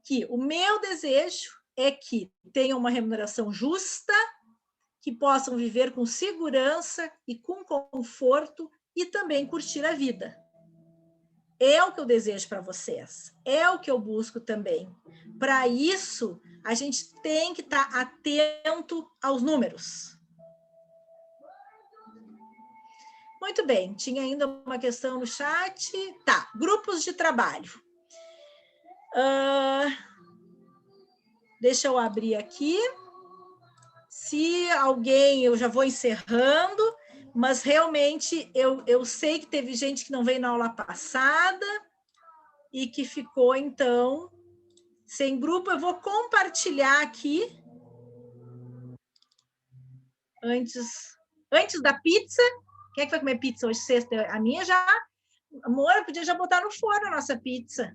Que o meu desejo é que tenham uma remuneração justa, que possam viver com segurança e com conforto e também curtir a vida. É o que eu desejo para vocês, é o que eu busco também. Para isso, a gente tem que estar atento aos números. Muito bem, tinha ainda uma questão no chat. Tá, grupos de trabalho. Deixa eu abrir aqui. Se alguém, eu já vou encerrando, mas realmente eu sei que teve gente que não veio na aula passada e que ficou, então, sem grupo. Eu vou compartilhar aqui, antes da pizza. Quem é que vai comer pizza hoje, sexta? A minha já. Amor, eu podia já botar no forno a nossa pizza.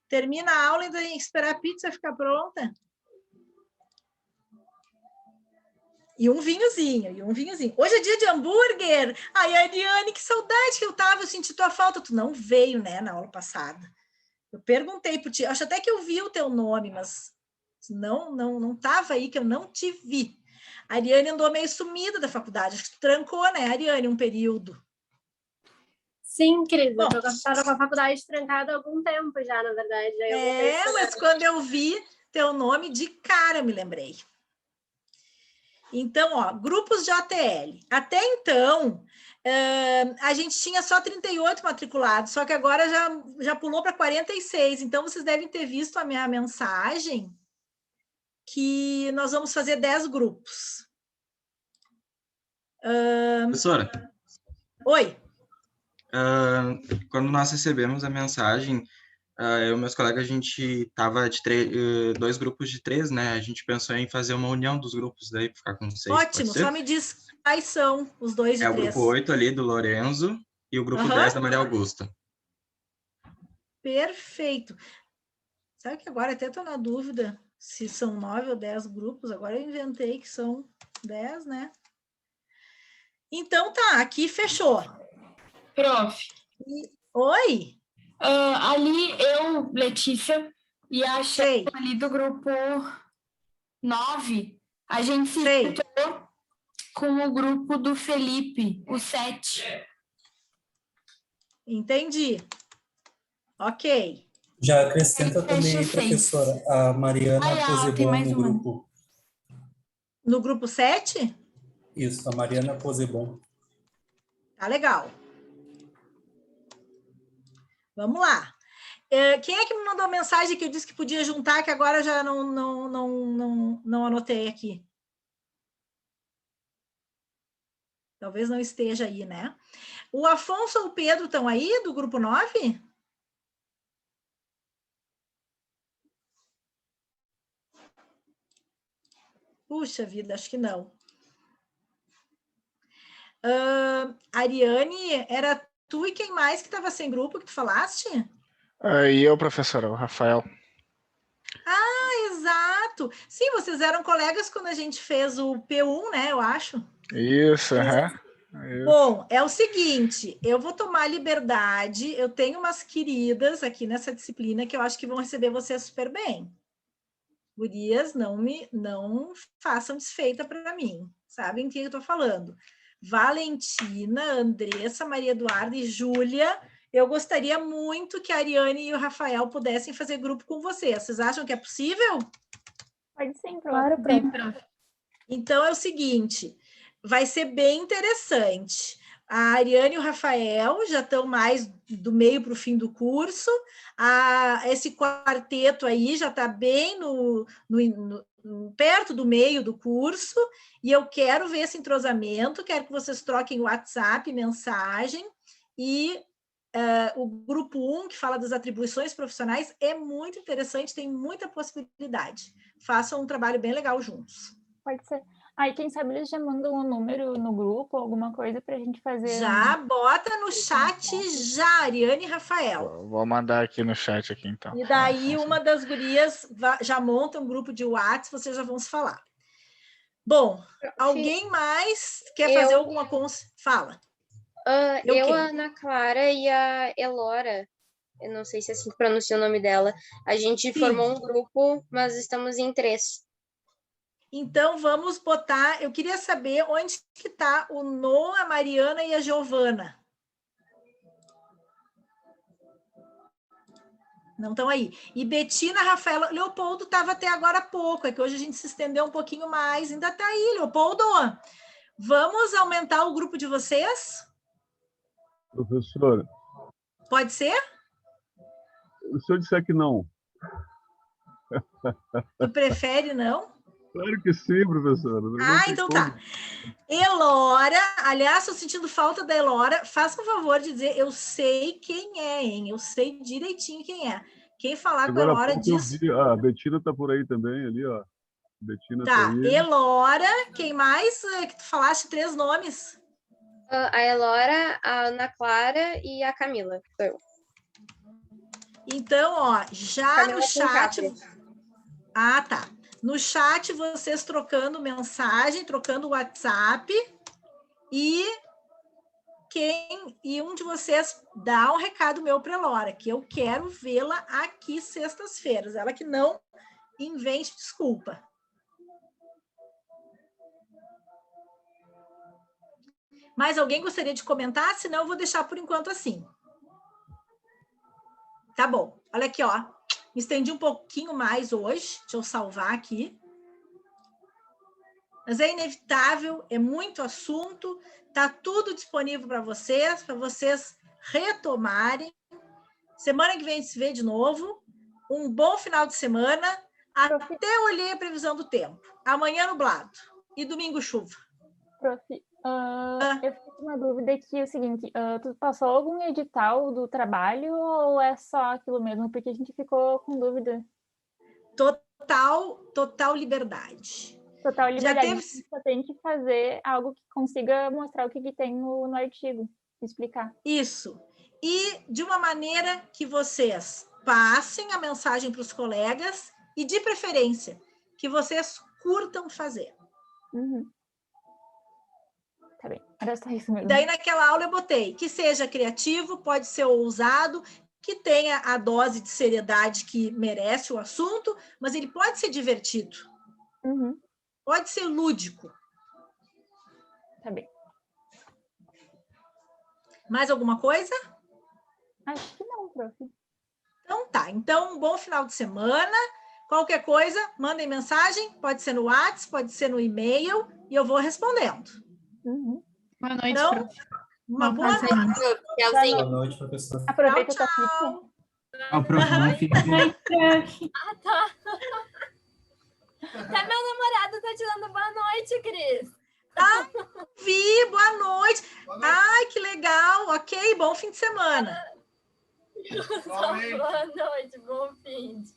Termina a aula e ainda tem que esperar a pizza ficar pronta. E um vinhozinho. Hoje é dia de hambúrguer. Ai, Ariane, que saudade que eu tava, eu senti tua falta. Tu não veio, né, na aula passada. Eu perguntei por ti, acho até que eu vi o teu nome, mas não tava aí, que eu não te vi. A Ariane andou meio sumida da faculdade, acho que tu trancou, né, Ariane, um período. Sim, querida, eu estava com a faculdade trancada há algum tempo já, na verdade. Mas quando eu vi teu nome, de cara me lembrei. Então, ó, grupos de ATL. Até então, a gente tinha só 38 matriculados, só que agora já pulou para 46. Então, vocês devem ter visto a minha mensagem que nós vamos fazer 10 grupos. Professora? Oi. Quando nós recebemos a mensagem, eu e meus colegas, a gente estava de 2 grupos de 3, né? A gente pensou em fazer uma união dos grupos daí, para ficar com 6. Ótimo, só me diz quais são os 2 de 3. É o grupo 8 ali, do Lorenzo, e o grupo 10 da Maria Augusta. Perfeito. Sabe que agora até estou na dúvida se são 9 ou 10 grupos. Agora eu inventei que são 10, né? Então tá, aqui fechou. Prof, Oi? ali eu, Letícia, e a Sei, chefe ali do grupo 9, a gente se sei. juntou com o grupo do Felipe, o 7. Entendi. Ok. Já acrescenta Fecha também, seis. professora, a Mariana Tem Posebon mais no uma. grupo. No grupo 7? Isso, a Mariana Posebon. Tá legal. Vamos lá. Quem é que me mandou mensagem que eu disse que podia juntar, que agora já não anotei aqui? Talvez não esteja aí, né? O Afonso ou o Pedro estão aí, do grupo 9? Puxa vida, acho que não. Ariane, era tu e quem mais que estava sem grupo que tu falaste? E eu, professora, o Rafael. Exato. Sim, vocês eram colegas quando a gente fez o P1, né? Eu acho. Isso, Bom, é o seguinte, eu vou tomar liberdade, eu tenho umas queridas aqui nessa disciplina que eu acho que vão receber vocês super bem. Gurias, não façam desfeita para mim, sabem quem eu estou falando. Valentina, Andressa, Maria Eduarda e Júlia, eu gostaria muito que a Ariane e o Rafael pudessem fazer grupo com vocês. Vocês acham que é possível? Pode sim, Claro, prof. Então é o seguinte, vai ser bem interessante. A Ariane e o Rafael já estão mais do meio para o fim do curso. Esse quarteto aí já está bem perto do meio do curso, e eu quero ver esse entrosamento, quero que vocês troquem WhatsApp, mensagem, e o grupo 1, que fala das atribuições profissionais, é muito interessante, tem muita possibilidade. Façam um trabalho bem legal juntos. Pode ser. Aí, quem sabe eles já mandam um número no grupo, alguma coisa para a gente fazer. Já bota no chat já, Ariane e Rafael. Vou mandar aqui no chat aqui, então. E daí uma das gurias já monta um grupo de WhatsApp, vocês já vão se falar. Bom, alguém mais quer fazer alguma coisa? Fala. Eu, a Ana Clara e a Elora, eu não sei se é assim que pronuncia o nome dela, a gente formou um grupo, mas estamos em 3. Então, vamos botar... Eu queria saber onde que está o Noah, a Mariana e a Giovana. Não estão aí. E Betina, Rafaela... Leopoldo estava até agora há pouco, é que hoje a gente se estendeu um pouquinho mais. Ainda está aí, Leopoldo. Vamos aumentar o grupo de vocês? Professora. Pode ser? Se eu disser que não. Tu prefere não? Claro que sim, professora. Então tá. Elora, aliás, estou sentindo falta da Elora. Faça um favor de dizer, eu sei quem é, hein? Eu sei direitinho quem é. Quem falar com a Elora diz... A Betina está por aí também, ali, ó. Betina tá aí. Elora, quem mais? Que tu falaste 3 nomes. A Elora, a Ana Clara e a Camila. Eu. Então, ó, já Camila no chat... tá. No chat, vocês trocando mensagem, trocando WhatsApp, e um de vocês dá um recado meu para a Elora, que eu quero vê-la aqui sextas-feiras. Ela que não invente desculpa. Mais alguém gostaria de comentar? Senão eu vou deixar por enquanto assim. Tá bom. Olha aqui, ó. Me estendi um pouquinho mais hoje. Deixa eu salvar aqui. Mas é inevitável, é muito assunto. Tá tudo disponível para vocês retomarem. Semana que vem a gente se vê de novo. Um bom final de semana. Até olhei a previsão do tempo. Amanhã nublado. E domingo chuva. Prof, eu fiquei com uma dúvida aqui, é o seguinte, tu passou algum edital do trabalho ou é só aquilo mesmo? Porque a gente ficou com dúvida. Total liberdade. Total liberdade. Já teve... Só tem que fazer algo que consiga mostrar o que tem no artigo, explicar. Isso. E de uma maneira que vocês passem a mensagem para os colegas e, de preferência, que vocês curtam fazer. Tá bem, era só isso mesmo. Daí, naquela aula, eu botei que seja criativo, pode ser ousado, que tenha a dose de seriedade que merece o assunto, mas ele pode ser divertido. Pode ser lúdico. Tá bem. Mais alguma coisa? Acho que não, prof. Então tá. Então, um bom final de semana. Qualquer coisa, mandem mensagem. Pode ser no WhatsApp, pode ser no e-mail, e eu vou respondendo. Boa noite, Então, prof. uma boa noite. Boa noite, professor. Aproveita a tua pizza. Ó, prof, bom fim de semana. Ah, tá. Até meu namorado tá te dando boa noite, Cris. Ah, vi, boa noite. Ai, que legal. Ok, bom fim de semana. Boa noite, bom fim de